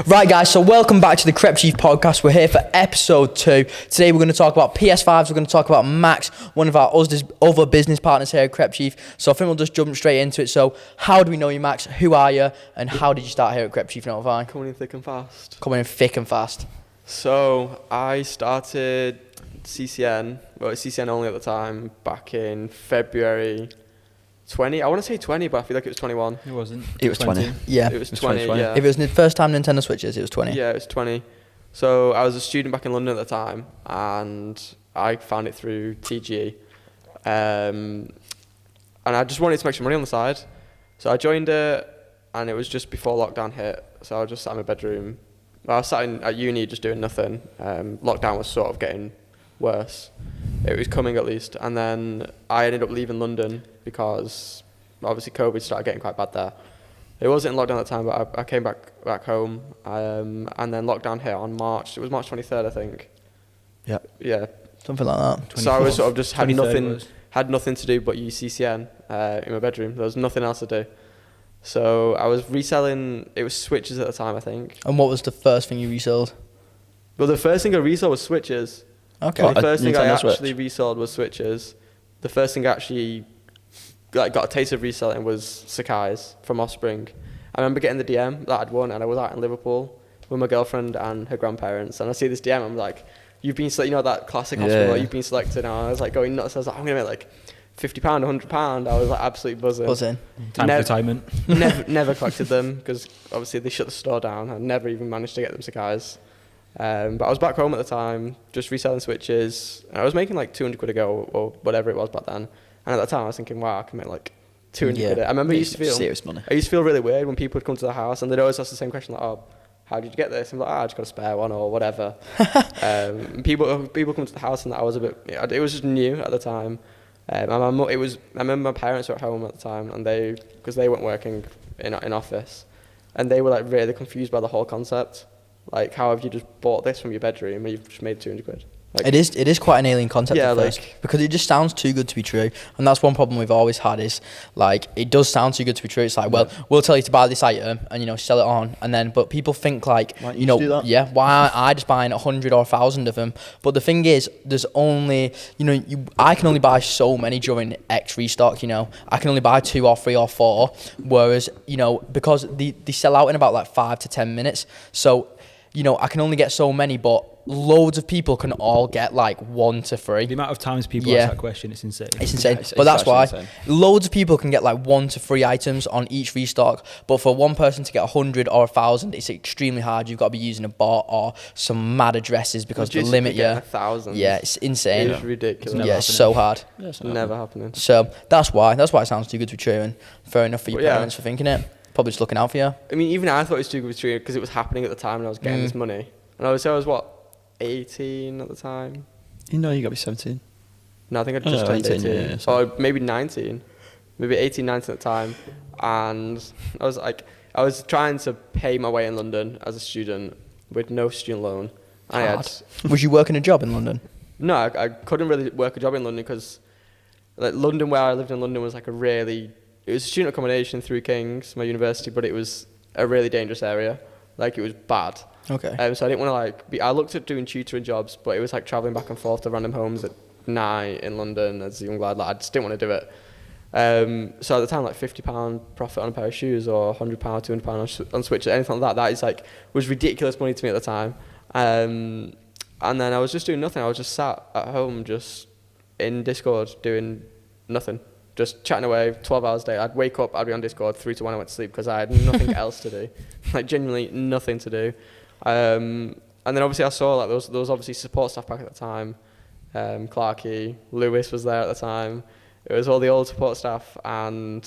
Right, guys, so welcome back to the Crep Chief podcast. We're here for episode 2. Today we're going to talk about PS5s. We're going to talk about Max, one of our other business partners here at Crep Chief. So I think we'll just jump straight into it. So how do we know you, Max? Who are you? And how did you start here at Crep Chief? Notify? Coming in thick and fast. Coming in thick and fast. So I started CCN, well, CCN only at the time, back in February 20. I want to say 20, but I feel like it was 21. It wasn't. It was 20. Yeah. It was 20, 20. yeah. If it was the first time Nintendo Switches, it was 20. Yeah, it was 20. So I was a student back in London at the time, and I found it through TGE. And I just wanted to make some money on the side. So I joined it, and it was just before lockdown hit. So I was just sat in my bedroom. Well, I was sat at uni just doing nothing. Lockdown was sort of getting worse. It was coming at least. And then I ended up leaving London because obviously COVID started getting quite bad there. It wasn't in lockdown at the time, but I came back home. And then lockdown hit on March. It was March 23rd, I think. Yeah. Yeah. Something like that. So I was sort of just had 23rd nothing to do but use CCN in my bedroom. There was nothing else to do. So I was reselling, it was switches at the time, I think. And what was the first thing you resold? Well, the first thing I resold was switches. Okay. The first thing I Nintendo actually resold was switches. The first thing I actually got a taste of reselling was Sakai's from Offspring. I remember getting the DM that I'd won, and I was out in Liverpool with my girlfriend and her grandparents, and I see this DM, I'm like, you've been selected, you know that classic hospital, you've been selected, and I was like going nuts. I was like, I'm going to make like £50, £100. I was like absolutely buzzing. Time for retirement. never collected them because obviously they shut the store down. I never even managed to get them Sakai's. But I was back home at the time, just reselling switches. And I was making like 200 quid a go or whatever it was back then. And at that time I was thinking, wow, I can make like 200 quid. I remember I used to feel serious money. I used to feel really weird when people would come to the house and they'd always ask the same question like, oh, how did you get this? I'm like, I just got a spare one or whatever. People come to the house and I was a bit, it was just new at the time. I remember my parents were at home at the time, and because they weren't working in office, and they were like really confused by the whole concept. Like, how have you just bought this from your bedroom and you've just made 200 quid? Like, It is quite an alien concept Yeah, at first, like- because it just sounds too good to be true, and that's one problem we've always had is like it does sound too good to be true. It's like, well, we'll tell you to buy this item and sell it on, and then but people think like Why don't you do that? yeah, why aren't I just buying 100 or 1,000 of them? But the thing is, there's only I can only buy so many during X restock. I can only buy 2 or 3 or 4, whereas because they sell out in about like 5 to 10 minutes, so I can only get so many, but loads of people can all get like 1 to 3. The amount of times people ask that question, it's insane. It's insane. It's But that's why insane. loads of people can get like 1 to 3 items on each restock. But for one person to get 100 or 1,000, it's extremely hard. You've got to be using a bot or some mad addresses because the limit, getting 1,000. yeah, it's insane. It's ridiculous. Yeah, it's so hard. Yeah, it's Never happening. So that's why it sounds too good to be true, and fair enough for your But yeah. parents for thinking it. Probably just looking out for you. I mean, even I thought it was too good to be true because it was happening at the time and I was getting this money. And I was what, 18 at the time? You got to be 17. No, I think I just turned 18. yeah, Or maybe 19. Maybe 18, 19 at the time. And I was trying to pay my way in London as a student with no student loan. Was you working a job in London? No, I couldn't really work a job in London because like London, where I lived in London, was like it was student accommodation through King's, my university, but it was a really dangerous area. Like, it was bad. Okay. So I didn't want to I looked at doing tutoring jobs, but it was like traveling back and forth to random homes at night in London as a young lad. Like, I just didn't want to do it. So at the time, like £50 profit on a pair of shoes or £100, £200 on switches, anything like that is like was ridiculous money to me at the time. And then I was just doing nothing. I was just sat at home, just in Discord doing nothing. Just chatting away 12 hours a day. I'd wake up, I'd be on Discord 3 to 1, I went to sleep because I had nothing else to do. Like, genuinely nothing to do. And then obviously I saw like there was obviously support staff back at the time. Clarkey, Lewis was there at the time. It was all the old support staff, and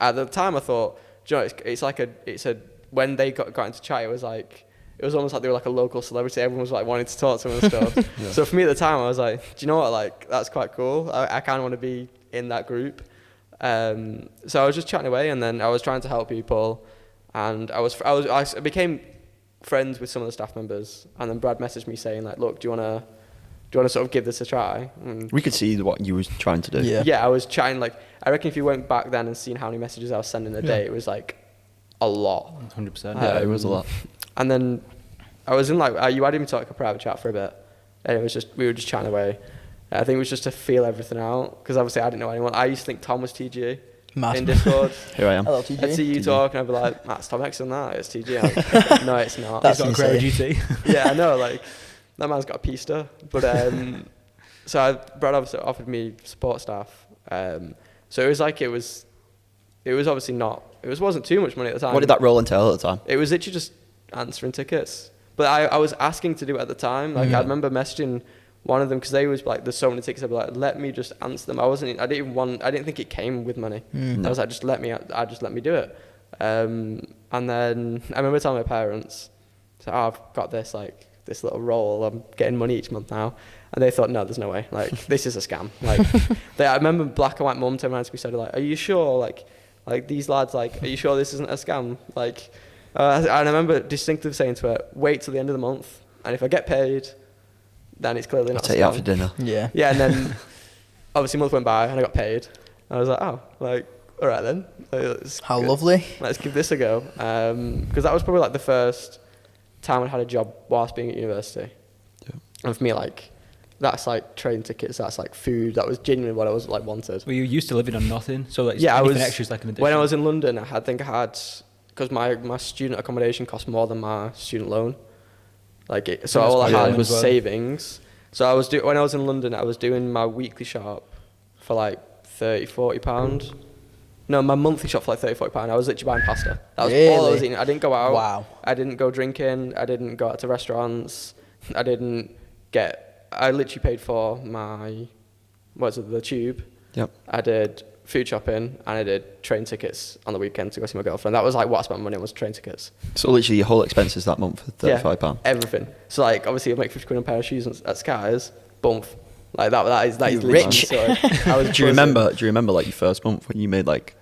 at the time I thought, do you know, it's when they got into chat, it was almost like they were like a local celebrity. Everyone was like wanting to talk to them and stuff. Yeah. So for me at the time, I was like, do you know what? Like, that's quite cool. I kind of want to be in that group. So I was just chatting away, and then I was trying to help people, and I became friends with some of the staff members, and then Brad messaged me saying like, look, do you want to sort of give this a try? And We could see what you was trying to do. Yeah. I was chatting, like, I reckon if you went back then and seen how many messages I was sending a day, it was like a lot. 100%. Yeah, it was a lot. And then I was in like, you had me to like a private chat for a bit, and it was just, we were just chatting away. I think it was just to feel everything out, because obviously I didn't know anyone. I used to think Tom was TG in Discord. Here I am. Hello, TG. I'd see you talk and I'd be like, Matt's Tom X on that, it's TG. I'm like, no, it's not. That's He's got a great insane. GT. Yeah, I know, like, that man's got a P-ster. But, Brad obviously offered me support staff. So it was like, it was obviously not, wasn't too much money at the time. What did that role entail at the time? It was literally just answering tickets. But I was asking to do it at the time. Like, I remember messaging one of them, because they was like, there's so many tickets. I'd be like, let me just answer them. I didn't think it came with money. I was like, just let me do it. And then I remember telling my parents, so, I've got this little role. I'm getting money each month now. And they thought, no, there's no way. Like, this is a scam. Like, I remember black and white mum turned around to me and said, like, are you sure? Like these lads, like, are you sure this isn't a scam? Like, and I remember distinctly saying to her, wait till the end of the month, and if I get paid, then it's clearly not a scam. Take you out for dinner. Yeah. Yeah, and then obviously a month went by and I got paid. And I was like, oh, like, all right then. How lovely. Let's give this a go. Because that was probably like the first time I'd had a job whilst being at university. Yeah. And for me, like, that's like train tickets, that's like food, that was genuinely what I was like wanted. Well, you used to living on nothing, so like yeah, anything extra is like an addition. When I was in London, I think I had, because my student accommodation cost more than my student loan. Like, so all I had was savings. So when I was in London, I was doing my weekly shop for like £30-40. No, my monthly shop for like £30-40. I was literally buying pasta. That was all I was eating. I didn't go out. Wow. I didn't go drinking. I didn't go out to restaurants. I literally paid for the tube. Yep. I did food shopping, and I did train tickets on the weekend to go see my girlfriend. That was like what I spent my money on, was train tickets. So literally your whole expenses that month for £35? Yeah, everything. So like, obviously I'd make 50 quid on a pair of shoes at Sky's, boom. Like that is rich. So I was Do you remember like your first month when you made like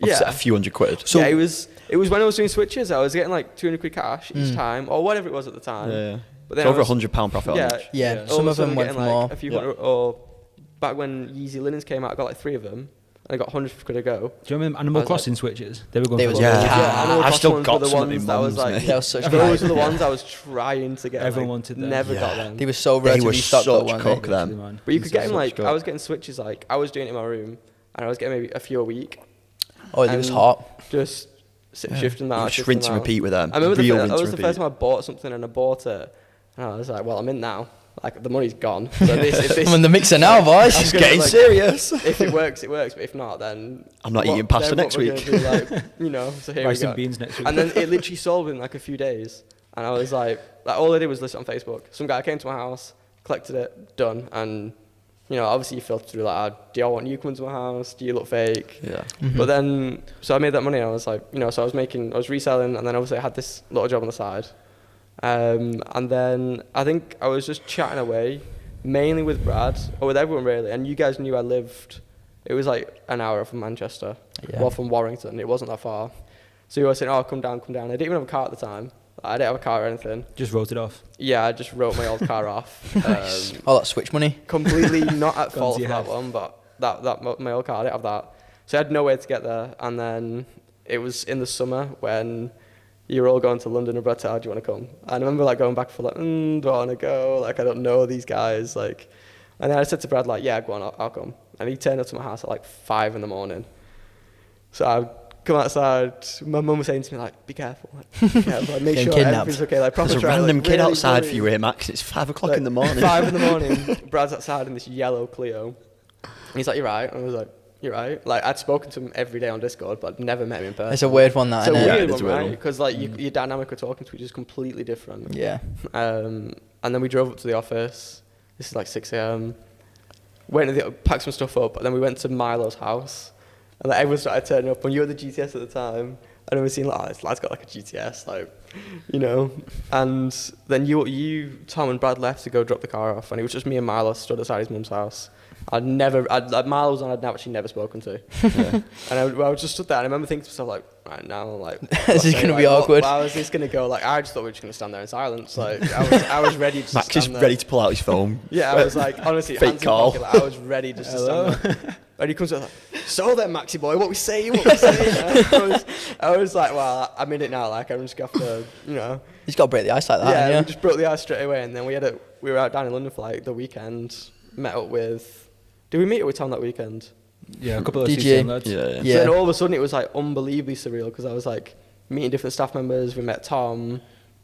a few hundred quid? So yeah, it was when I was doing switches, I was getting like 200 quid cash each time, or whatever it was at the time. Yeah. But then It's over £100 profit on each. Yeah, some of them went for more. A few hundred, or back when Yeezy Linens came out, I got like 3 of them. And I got 100 quid a go. Do you remember Animal Crossing switches? They were going for I've still got some ones that was like, those were the ones I was trying to get. Everyone wanted them. Never got them. They were so rare to restock, though, weren't cock they? them. But you could get them like, I was getting switches like, I was doing it in my room, and I was getting maybe a few a week. Oh, it was hot. Just shifting that. Just rinse and repeat with them. I remember that was the first time I bought something and I bought it, and I was like, well, I'm in now. Like, the money's gone. So I'm in the mixer now, boys. It's getting serious. If it works, it works. But if not, then I'm not eating pasta next week. So here Rice we go. and beans next week. And then it literally sold within like a few days. And I was like all I did was list it on Facebook. Some guy came to my house, collected it, done. And obviously you filter through like, do y'all want you to come to my house? Do you look fake? Yeah. Mm-hmm. But then, so I made that money. And I was like, so I was reselling, and then obviously I had this little job on the side. And then I think I was just chatting away, mainly with Brad, or with everyone really, and you guys knew I lived, it was like an hour from Manchester, well, from Warrington, it wasn't that far. So you were saying, oh, come down. I didn't even have a car at the time. I didn't have a car or anything. Just wrote it off. Yeah, I just wrote my old car off. All that switch money. Completely not at fault for that one, but that my old car, I didn't have that. So I had no way to get there, and then it was in the summer when you were all going to London, and Brad said, do you want to come? And I remember like going back for like, do I want to go? Like, I don't know these guys. Like, and then I said to Brad, like, yeah, go on, I'll come. And he turned up to my house at like 5 a.m. So I come outside. My mum was saying to me, like, be careful. Like, make sure everything's okay. Like, there's a random kid outside for you here, Max. It's 5 o'clock in the morning. 5 a.m. Brad's outside in this yellow Clio. And he's like, you're right. And I was like, you're right. Like, I'd spoken to him every day on Discord, but I'd never met him in person. It's a weird one, that, isn't it? It's a weird one, right? Because like your dynamic of talking to each is completely different. Yeah. And then we drove up to the office. This is like 6 a.m. Packed some stuff up, and then we went to Milo's house, and like, everyone started turning up. When you were the GTS at the time, and we were seeing like, this lad's got like a GTS, like, And then you, Tom, and Brad left to go drop the car off, and it was just me and Milo stood outside his mum's house. Milo was on I'd actually never spoken to. Yeah. And I just stood there, and I remember thinking to myself, like, right now, like, this is going to be awkward. How is this going to go? Like, I just thought we were just going to stand there in silence. Like, I was ready to Max is ready to pull out his phone. Yeah, I was like, honestly, fake call. Like, I was ready just to stand there. And he comes out like, So then, Maxi boy, what we saying? I was like, well, I'm in it now. Like, I'm just going to have to, you know. He's got to break the ice like that, Yeah, haven't you? we just broke the ice straight away. And then we were out down in London for like the weekend, met up with, did we meet up with Tom that weekend? Yeah, a couple of DJ. CCM lads. Yeah. So then all of a sudden it was like unbelievably surreal because I was like meeting different staff members. We met Tom,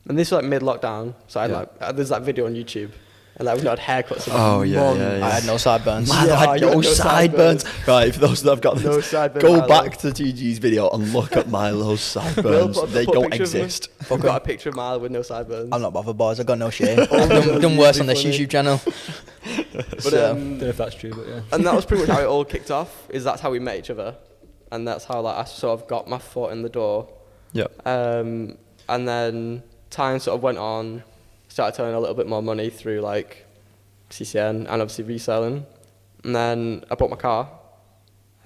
and this was like mid-lockdown. So there's that video on YouTube, and like we've not had haircuts. Yeah. I had no sideburns. Man, I had no sideburns. Right, for those that have got No this, sideburns go either. back to GG's video and look at Milo's sideburns. We'll They put a don't picture of them. exist. I've got a picture of Milo with no sideburns. I'm not bothered, boys. I've got no shame. done worse on this Funny. YouTube channel. But Don't know if that's true, but yeah. and that was pretty much how it all kicked off. That's how we met each other, and that's how like I sort of got my foot in the door. Yeah. And then time sort of went on, started earning a little bit more money through like CCN and obviously reselling. And then I bought my car.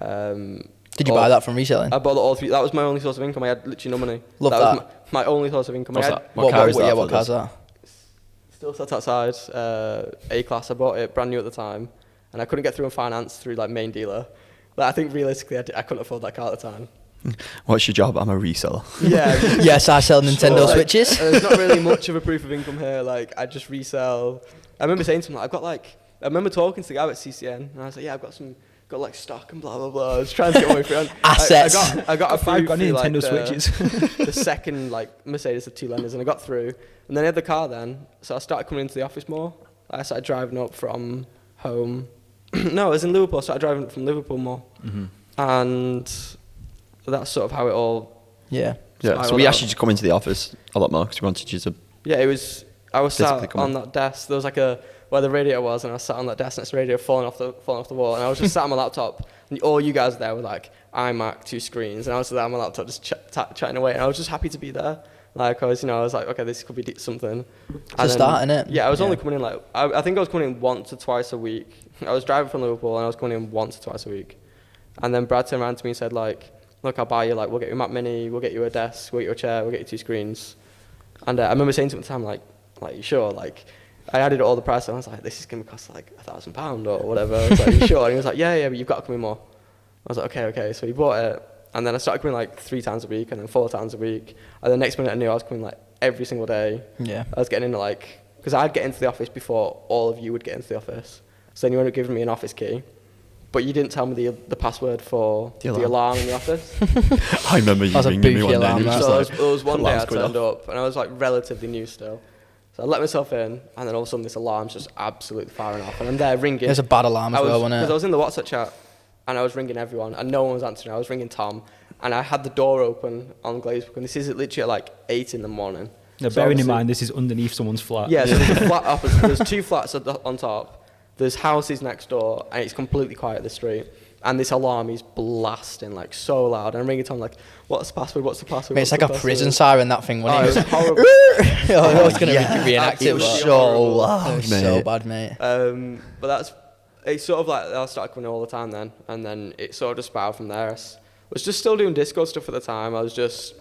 Did you buy that from reselling? I bought all three. That was my only source of income. I had literally no money. Love that. that. Was my only source of income. What's I had, that? What car is that? Yeah, for what car's this? that? Still sat outside, A-Class. I bought it brand new at the time. And I couldn't get through on finance through like main dealer. Like, I think realistically I couldn't afford that car at the time. What's your job? I'm a reseller. Yeah. Yes, I sell Nintendo So, like, Switches. There's not really much of a proof of income here. Like, I just resell. I remember saying to him, like, I remember talking to the guy at CCN, and I was like, yeah, I've got like stock and blah blah blah. I was trying to get away from it. Assets. I got a I've got through, Nintendo like, Switches. the second like Mercedes of two lenders, and I got through. And then I had the car then, so I started coming into the office more. I started driving up from home. No, I was in Liverpool. I started driving from Liverpool more, and that's sort of how it all. Yeah. Yeah. So we asked you to come into the office a lot more because we wanted you to. Yeah, it was. I was Physically sat come on in. that desk. There was like where the radiator was, and I was sat on that desk next to the radiator, falling off the wall. And I was just sat on my laptop, and all you guys there were like iMac, 2 screens, and I was there on my laptop just chatting away. And I was just happy to be there. Like I was like, okay, this could be something. It's a start, innit? Yeah, I was only coming in like I think I was coming in once or twice a week. I was driving from Liverpool, and I was coming in once or twice a week. And then Brad turned around to me and said like, look, I'll buy you like, we'll get you a Mac Mini, we'll get you a desk, we'll get you a chair, we'll get you 2 screens. And I remember saying to him at the time like, you sure? Like, I added all the price, and I was like, this is gonna cost like £1,000 or whatever. I was like, you sure? And he was like, yeah, but you've got to come in more. I was like, okay. So he bought it, and then I started coming like 3 times a week, and then 4 times a week. And the next minute I knew I was coming like every single day. Yeah. I was getting in like, because I'd get into the office before all of you would get into the office. So then you ended up giving me an office key, but you didn't tell me the password for the alarm in the office. I remember you That's a ringing me bookie one day. alarm, And it was that. So just like, there was one day I alarm's going turned off. up, and I was like relatively new still. So I let myself in, and then all of a sudden this alarm's just absolutely firing off, and I'm there ringing. It's a bad alarm as well, wasn't Because it? I was in the WhatsApp chat, and I was ringing everyone, and no one was answering. I was ringing Tom, and I had the door open on Glazebook, and this is literally at like 8 in the morning. Now, So bearing in obviously- mind, this is underneath someone's flat. Yeah, so there's a flat opposite. There's 2 flats on top. There's houses next door, and it's completely quiet, the street. And this alarm is blasting like so loud. And I'm ringing Tom like, what's the password? What's the password? Mate, it's What's like the a password? prison siren, that thing, Oh, wasn't it was it? horrible. I was going to reenact it. It was but- so It loud, was mate. so bad, mate. But it's sort of like I started coming all the time then, and then it sort of just spiraled from there. I was just still doing Discord stuff at the time. I was just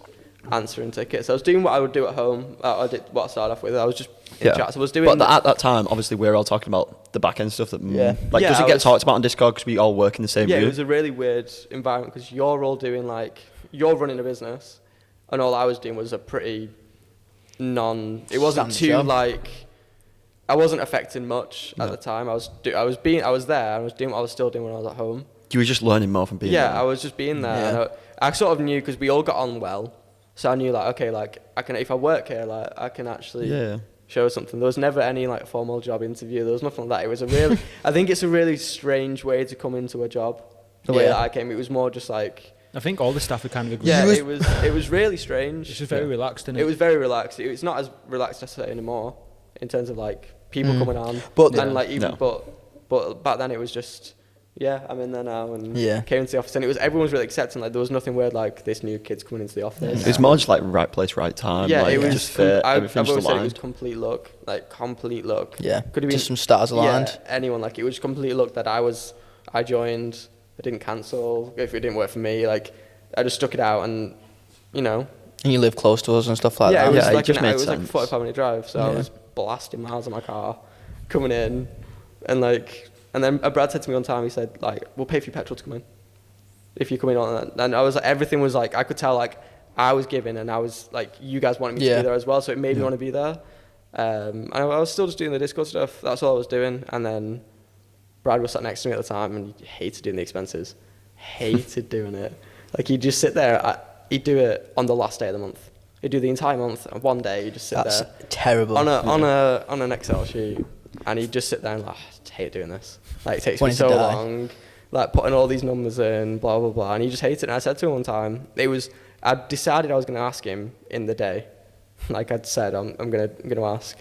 answering tickets. I was doing what I would do at home. I did what I started off with. I was just in chats. I was doing. But at that time, obviously, we were all talking about the back end stuff that. Yeah. Like, Yeah, does it I get was- talked about on Discord because we all work in the same yeah, room? it was a really weird environment because you're all doing like you're running a business, and all I was doing was a pretty It wasn't Standard too job. like. I wasn't affecting much at the time. I was there. I was doing what I was still doing when I was at home. You were just learning more from being Yeah, there. I was just being there. Yeah. And I sort of knew because we all got on well, so I knew like, okay, like I can, if I work here, like I can actually Yeah. show something. There was never any like formal job interview. There was nothing like that. It was a really, I think it's a really strange way to come into a job. The way Yeah. that I came, it was more just like, I think all the staff are kind of agree. yeah, was- it was really strange. It's just very relaxed, isn't it? It was very relaxed. It's not as relaxed as I say anymore in terms of like people coming on, But- and like even No. but back then it was just. Yeah, I'm in there now and Yeah. came into the office and everyone was really accepting. Like there was nothing weird like this new kid's coming into the office. It's more just like right place, right time. Yeah, like, it was just fit, I've everything's always said it was aligned. complete luck, like complete luck. Yeah, could have been just some stars aligned. Yeah, anyone like it was complete luck that I joined. I didn't cancel if it didn't work for me. Like I just stuck it out and you know. And you live close to us and stuff like Yeah, that. it was Yeah, it like just made it was like a sense. 45-minute drive, so I Yeah. was blasting miles in my car, coming in, and then Brad said to me one time, he said like, "We'll pay for your petrol to come in." if you come in on that. And I was like, everything was like, I could tell like I was giving, and I was like, you guys wanted me to be there as well, so it made me want to be there. And I was still just doing the Discord stuff. That's all I was doing. And then Brad was sat next to me at the time, and he hated doing the expenses. Hated doing it. Like, he'd just sit there. He'd do it on the last day of the month. He'd do the entire month, and one day he'd just sit there. That's terrible. On an Excel sheet, and he'd just sit there and like, I just hate doing this. Like, it takes me Wanting to so die. long. Like, putting all these numbers in, blah, blah, blah. And he just hated it. And I said to him one time, I decided I was going to ask him in the day. Like I'd said, I'm going to ask.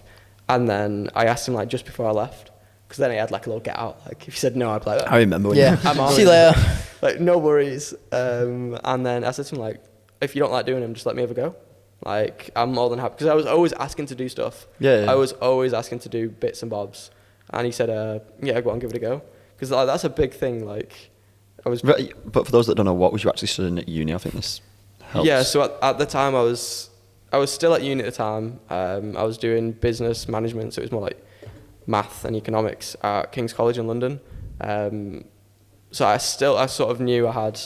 And then I asked him, like, just before I left. Because then he had, like, a little get out. Like, if he said no, I'd be like, I remember when I'm out. See you later. Like, no worries. And then I said to him, like, if you don't like doing them, just let me have a go. Like, I'm more than happy. Because I was always asking to do stuff. Yeah. I was always asking to do bits and bobs. And he said, yeah, go on, give it a go. Because like, that's a big thing. Like, But for those that don't know, what was you actually studying at uni? I think this helps. Yeah, so at the time I was still at uni at the time. I was doing business management, so it was more like math and economics at King's College in London. So I sort of knew I had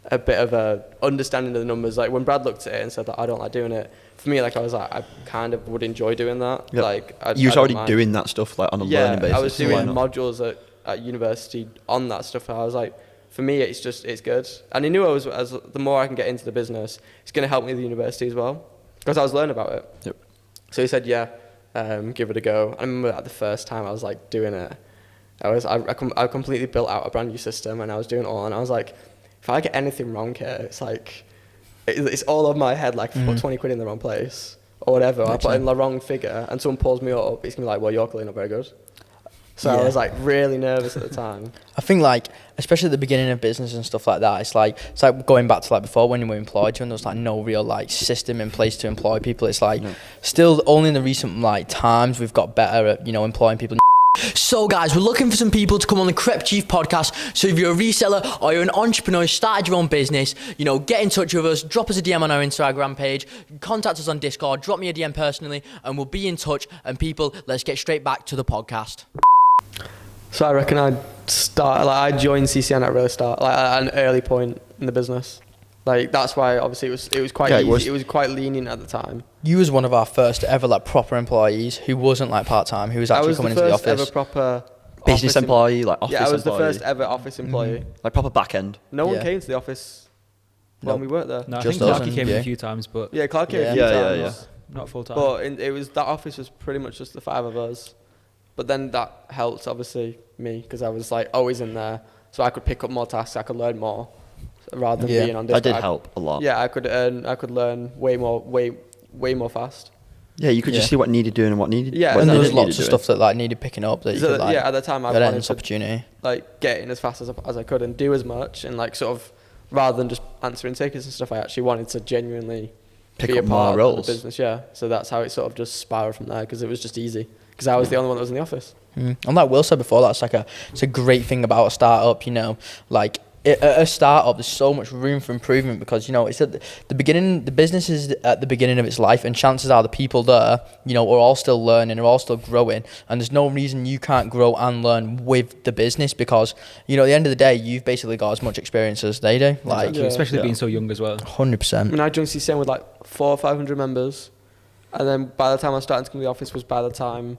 a bit of a understanding of the numbers. Like when Brad looked at it and said that I don't like doing it, for me, like I was like, I kind of would enjoy doing that. Yep. Like you was already doing that stuff like on a learning basis. I was so doing why not? modules at university on that stuff. And I was like, for me, it's good. And he knew the more I can get into the business, it's going to help me at the university as well, because I was learning about it. Yep. So he said, yeah, give it a go. I remember the first time I was like doing it, I completely built out a brand new system, and I was doing it all, and I was like, if I get anything wrong here, it's like, it's all on my head, like put 20 quid in the wrong place or whatever. I put in the wrong figure and someone pulls me up, it's going to be like, well, you're clearly not very good. So I was like really nervous at the time. I think like, especially at the beginning of business and stuff like that, it's like going back to like before when you were employed, when there was like no real like system in place to employ people. It's like still only in the recent like times we've got better at, you know, employing people. So guys, we're looking for some people to come on the Crep Chief podcast. So if you're a reseller or you're an entrepreneur, started your own business, you know, get in touch with us, drop us a DM on our Instagram page, contact us on Discord, drop me a DM personally, and we'll be in touch. And people, let's get straight back to the podcast. So I reckon I joined CCN at a really start, like at an early point in the business. Like that's why obviously it was quite easy. It was quite lenient at the time. You was one of our first ever like proper employees who wasn't like part time, who was actually coming into the office. I was the first ever proper Business employee, like office employee. Yeah, I was the first ever office employee. Like proper back end. No one came to the office when we worked there. No, I Just think us Clarky and came in you. a few times, but Yeah, Clark came Yeah. a few Yeah, times. not full time. But that office was pretty much just the five of us. But then that helped obviously me because I was like always in there, so I could pick up more tasks, I could learn more, rather than being on Discord. That did help a lot. Yeah, I could learn way more fast. Yeah, you could just see what needed doing and what needed. Yeah, And exactly. there was Needed lots of stuff that like needed picking up that you could like. Yeah, at the time I get wanted this to opportunity. like get in as fast as I could and do as much, and like sort of rather than just answering tickets and stuff, I actually wanted to genuinely Pick be up a more part of roles. the business. Yeah, so that's how it sort of just spiraled from there because it was just easy because I was the only one that was in the office. And like Will said before, that's like it's a great thing about a startup, you know, like a startup, there's so much room for improvement because, you know, it's at the beginning, the business is at the beginning of its life, and chances are the people there, you know, are all still learning, are all still growing, and there's no reason you can't grow and learn with the business because, you know, at the end of the day, you've basically got as much experience as they do, like Exactly, especially being so young as well. 100%. I mean, I joined CCN with like 400 or 500 members, and then by the time I was starting to come to the office was by the time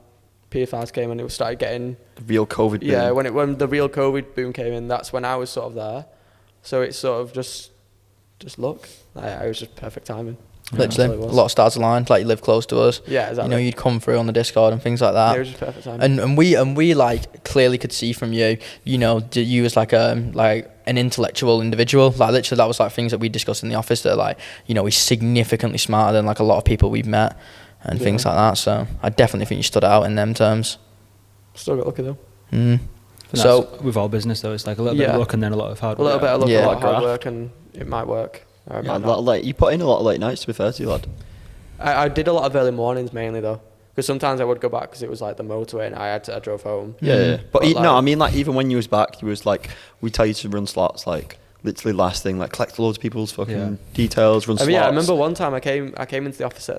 PFRs came and it started getting Real COVID boom. Yeah, when the real COVID boom came in, that's when I was sort of there. So it's sort of just luck. I was just perfect timing. Literally, Yeah, a lot of stars aligned. Like you live close to us. Yeah, exactly. You know, you'd come through on the Discord and things like that. Yeah, it was just perfect timing. And we like clearly could see from you, you know, you as like an intellectual individual. Like literally, that was like things that we discussed in the office that like, you know, he's significantly smarter than like a lot of people we've met and things like that. So I definitely think you stood out in them terms. Still got lucky though. So with all business though, it's like a little bit of luck and then a lot of hard A work. little bit of luck, Yeah. a lot of hard work, and it might work. Or it Yeah, might a lot not. of late. You put in a lot of late nights, to be fair to you, lad. I did a lot of early mornings mainly though, because sometimes I would go back because it was like the motorway and I drove home. Yeah. But But no, like- I mean, like, even when you was back, you was like, we tell you to run slots, like, literally last thing, like, collect loads of people's fucking details, run I slots. mean, yeah, I remember one time I came into the office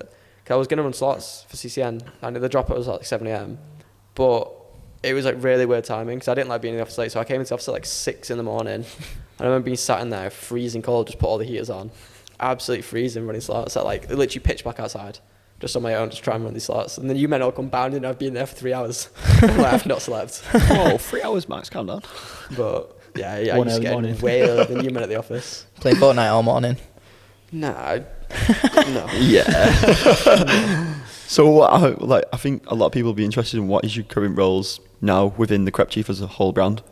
I was going to run slots for CCN, and the drop-out was like 7 a.m. But it was like really weird timing because I didn't like being in the office late, so I came into the office at like 6 in the morning, And I remember being sat in there, freezing cold, just put all the heaters on. Absolutely freezing, running slots. So like, literally pitch black outside. Just on my own, just trying to run these slots. And then you men all come bounding, I've been there for 3 hours. I've not slept. Oh, 3 hours max, calm down. But yeah, I One used to early get morning. way earlier than you men at the office. Play Fortnite all morning. Nah, no. Yeah. So I think a lot of people will be interested in what is your current roles now within the Crep Chief as a whole brand.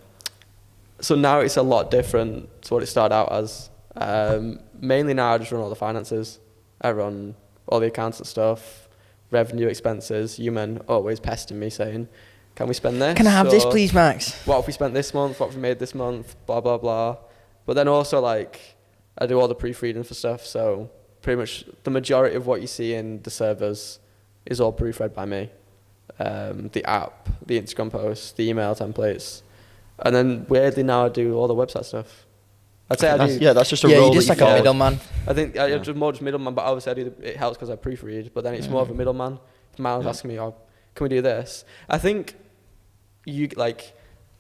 So now it's a lot different to what it started out as. Mainly now I just run all the finances. I run all the accounts and stuff, revenue, expenses. You men always pestering me saying, can we spend this? Can I have this, Or, please, Max? what have we spent this month? What have we made this month? Blah, blah, blah. But then also, like, I do all the proofreading for stuff. So pretty much the majority of what you see in the servers is all proofread by me. The app, the Instagram posts, the email templates. And then weirdly now I do all the website stuff. I'd say I do. Yeah, that's just a Yeah, role you're just that like you a follow. middleman. I think Yeah. I'm just more just middleman, but obviously I do it helps because I proofread. But then it's more of a middleman. If Miles asking me, "Oh, can we do this?" I think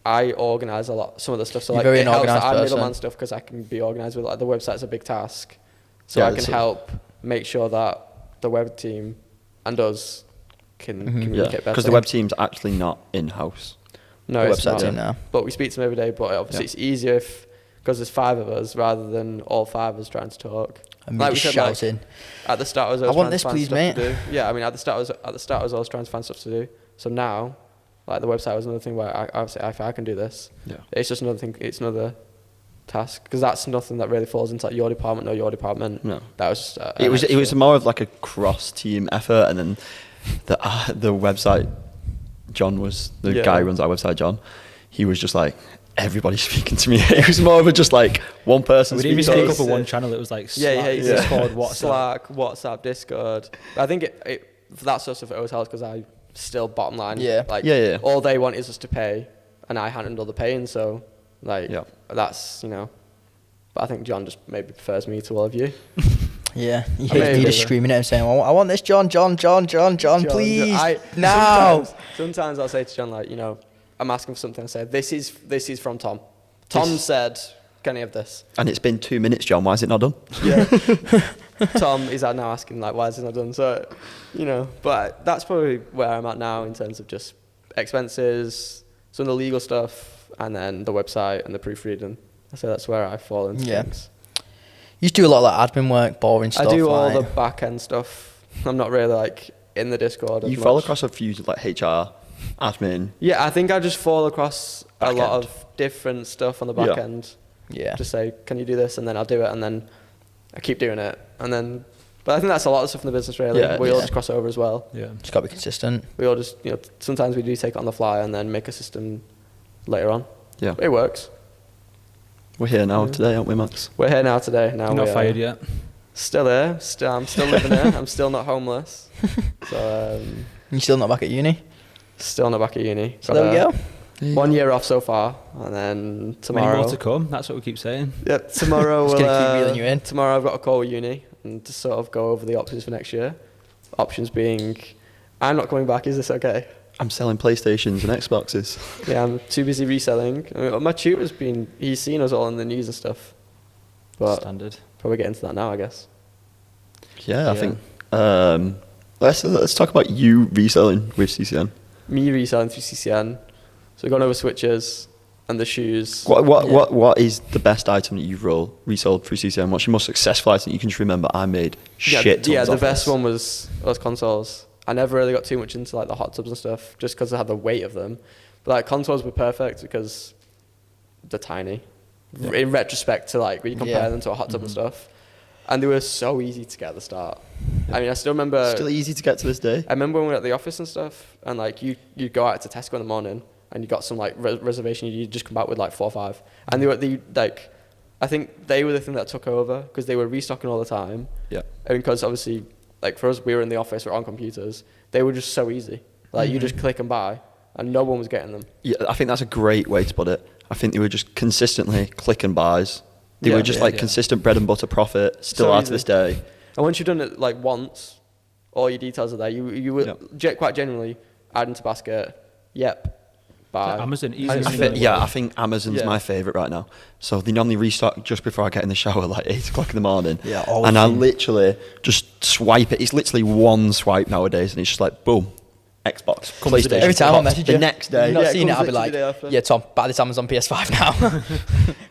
I organize a lot some of the stuff. So You're like very it an helps that organised I'm person. middleman stuff because I can be organized with like the website's a big task, so Yeah, I can so- help make sure that the web team and us can Mhm. communicate Yeah, better. because the web team's actually not in-house. no, The it's website not. team now. But we speak to them every day. But obviously it's easier if because there's 5 of us rather than all 5 of us trying to talk. And Like me we just said, like, shouting. At the start, I was I always want trying this, to find please, stuff mate. to do. Yeah, I mean, at the start, I was always trying to find stuff to do. So now, like the website was another thing where I was if I can do this, Yeah. it's just another thing. It's another task because that's nothing that really falls into like your department or your department. No. That was just It was more of like a cross-team effort, and then the website. John was the Yeah. guy who runs our website. John, he was just like everybody speaking to me. It was more of a just like one person. We didn't even speaking speak to up us. for one channel. It was like Yeah, Slack, yeah. Discord, WhatsApp. Slack, WhatsApp, Discord. I think it for that sort of stuff it always helps because I still bottom line. Yeah. Like Yeah. all they want is us to pay, and I handle the paying. So like Yeah. that's But I think John just maybe prefers me to all of you. Yeah, you I mean, hear me just screaming at him saying, I want this, John, please, now. Sometimes I'll say to John, like, I'm asking for something. I say, this is from Tom. Tom said, can I have this? And it's been 2 minutes, John. Why is it not done? Yeah. Tom is now asking, like, why is it not done? So, but that's probably where I'm at now in terms of just expenses, some of the legal stuff, and then the website and the proofreading. I say that's where I fall into things. You used to do a lot of like admin work, boring stuff. I do all like, the back end stuff. I'm not really like in the Discord. You as fall much. across a few like HR, admin. Yeah, I think I just fall across a Back lot end. of different stuff on the back Yeah. end. Yeah. Just say, can you do this? And then I'll do it. And then I keep doing it. And then, but I think that's a lot of stuff in the business really. Yeah, We all yeah. just cross over as well. Yeah. Just got to be consistent. We all just, sometimes we do take it on the fly and then make a system later on. Yeah. It works. We're here now today, aren't we, Max? We're here now today. Now You're not we are fired yet. Still here. I'm still living here. I'm still not homeless. So, You're still not back at uni? still not back at uni. So there we go. 1 year off so far, and then tomorrow. Many more to come. That's what we keep saying. Yep, tomorrow Just gonna keep reeling you in. Tomorrow I've got a call with uni and to sort of go over the options for next year. Options being, I'm not coming back. Is this okay? I'm selling PlayStations and Xboxes. Yeah, I'm too busy reselling. I mean, my tutor's he's seen us all in the news and stuff. But Standard. probably get into that now, I guess. Yeah, I Yeah. think. Let's talk about you reselling with CCN. Me reselling through CCN. So we've gone over switches and the shoes. What is the best item that you've resold through CCN? What's your most successful item that you can just remember? I made shit tons Yeah, the off best this. one was consoles. I never really got too much into like the hot tubs and stuff just because I had the weight of them. But like consoles were perfect because they're tiny. Yeah. In retrospect to like when you compare Yeah. them to a hot tub and stuff. And they were so easy to get at the start. I mean, I still remember. Still easy to get to this day. I remember when we were at the office and stuff, and like you go out to Tesco in the morning, and you got some like reservation. You just come back with like 4 or 5, and they were like, I think they were the thing that took over because they were restocking all the time. Yeah. And because obviously, like for us, we were in the office, we're on computers. They were just so easy. Like you just click and buy, and no one was getting them. Yeah, I think that's a great way to put it. I think they were just consistently click and buys. They Yeah. were just Yeah. consistent bread and butter profit, still So are to easy. this day. And once you've done it like once, all your details are there. You will quite genuinely add into basket. Yep. buy. Amazon, easy. I think Amazon's Yeah. my favourite right now. So they normally restock just before I get in the shower, like 8 o'clock in the morning. Yeah, always and I seen- literally just swipe it. It's literally one swipe nowadays, and it's just like boom, Xbox, Comes the day. PlayStation. Every time I message you, the next day, you've not Yeah, it seen it, comes I'll be literally like, the day after. yeah, Tom, buy this Amazon PS5 now.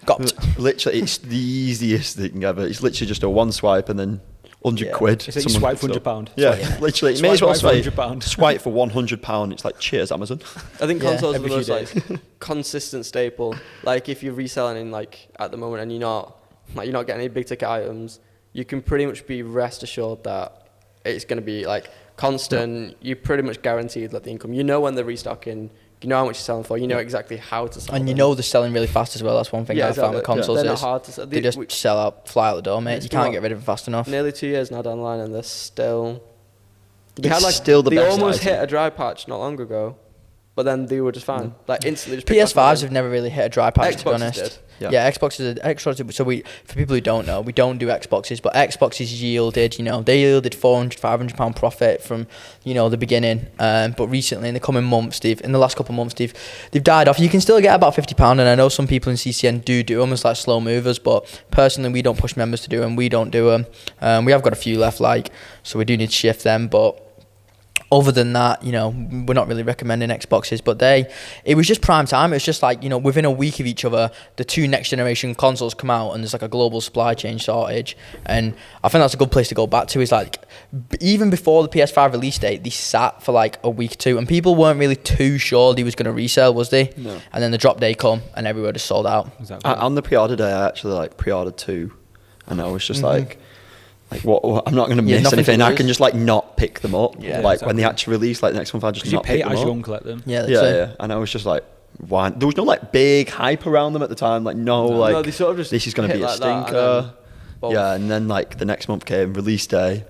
Got literally, it's the easiest thing ever. It's literally just a one swipe and then 100 Yeah. quid. It's like you Someone swipe for picks up. £100. Yeah, literally. You may as well Swipe swipe for £100. swipe for £100. It's like, cheers, Amazon. I think Yeah, consoles are the every most few like consistent staple. Like if you're reselling in like at the moment and you're not getting any big ticket items, you can pretty much be rest assured that it's going to be like constant. You're pretty much guaranteed like the income. You know when they're restocking. You know how much you're selling for. You know exactly how to sell. And you them. know they're selling really fast as well. That's one thing Yeah, I found with exactly. consoles They're not is hard to sell. they just sell out, fly out the door, mate. It's You can't not- get rid of them fast enough. Nearly 2 years now down the line, and they're still. They It's had like still the they best almost item. hit a dry patch not long ago, but then they were just fine. Like instantly. Just picked back up PS5s again. have never really hit a dry patch, to be Xboxes honest. did. Yeah. Xboxes. So for people who don't know, we don't do Xboxes, but Xboxes yielded, they yielded £400, £500 profit from, the beginning. But recently, in the coming months, in the last couple of months, they've died off. You can still get about £50, and I know some people in CCN do almost like slow movers, but personally, we don't push members to do them. We don't do them. We have got a few left, so we do need to shift them, but. Other than that, we're not really recommending Xboxes, but it was just prime time. It was just like, within a week of each other, the two next generation consoles come out and there's like a global supply chain shortage. And I think that's a good place to go back to is like, even before the PS5 release date, they sat for like a week or two and people weren't really too sure they was going to resell, was they? No. And then the drop day come and everywhere just sold out. Exactly. On the pre-order day, I actually pre-ordered 2, and I was just like what? I'm not going to miss nothing to anything. I lose. can just not pick them up. Yeah, when they actually release, next month, I just Because you not pay pick it them as you up. don't collect them. Yeah, that's Yeah, it. yeah. And I was just like, why? There was no big hype around them at the time. No, they sort of just this is going to hit be a like that, and stinker. then both. Yeah, and then the next month came release day,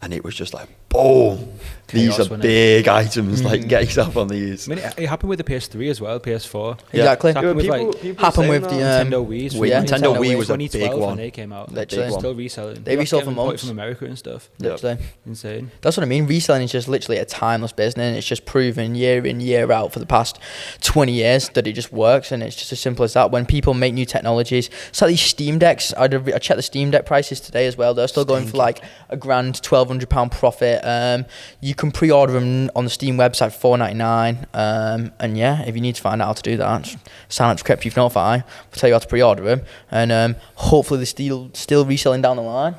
and it was just like, boom. These Chaos, are wasn't it? big items. Get yourself on these. I mean, it happened with the PS3 as well, PS4. Exactly. It's happened with Happened saying with that. the Nintendo Wii's. Wii- yeah, Nintendo Wii was a 2012 big one. when they came out. Literally. They're Big still one. reselling. They resold for getting imported months. from America and stuff. Literally. Insane. That's what I mean. Reselling is just literally a timeless business. And it's just proven year in, year out for the past 20 years that it just works. And it's just as simple as that. When people make new technologies, it's like these Steam Decks. I checked the Steam Deck prices today as well. They're still going for like a grand, £1,200 profit. You can pre-order them on the Steam website for $4.99. And yeah, if you need to find out how to do that, sign up to Crep Chief Notify. We'll tell you how to pre-order them. And hopefully they're still reselling down the line.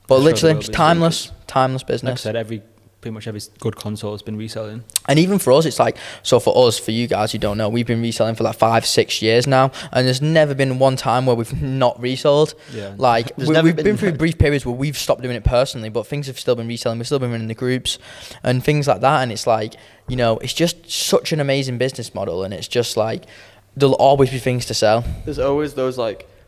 But I'm sure literally, they will be. timeless Like I business. said, pretty much every good console has been reselling. And even for us, it's like, so for us, for you guys who don't know, we've been reselling for like 5-6 years now, and there's never been one time where we've not resold. Yeah. Like, There's never we've been been- through brief periods where we've stopped doing it personally, but things have still been reselling. We've still been running the groups and things like that. And it's like, it's just such an amazing business model. And it's just like, there'll always be things to sell. There's always those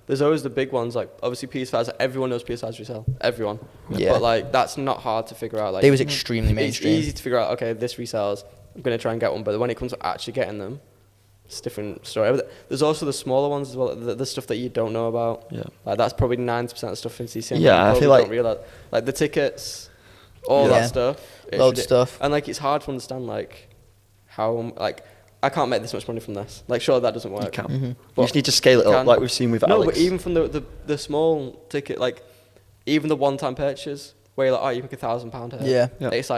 there's always the big ones obviously PS5s. Everyone knows PS5s resell. Everyone. Yeah. But that's not hard to figure out. They was extremely It's mainstream. easy to figure out. Okay, this resells. I'm gonna try and get one. But when it comes to actually getting them, it's a different story. There's also the smaller ones as well. The stuff that you don't know about. Yeah. That's probably 90% of stuff in CCN. Yeah, that you I feel probably like- don't realize. The tickets, all Yeah. that stuff. It's Loads of stuff. And it's hard to understand how I can't make this much money from this. Sure, that doesn't work. You can. Mhm. You But just need to scale it up, can- like we've seen with No, Alex. but even from the small ticket, even the one-time purchase, where you're you make £1,000 here. Yeah. Yeah. It's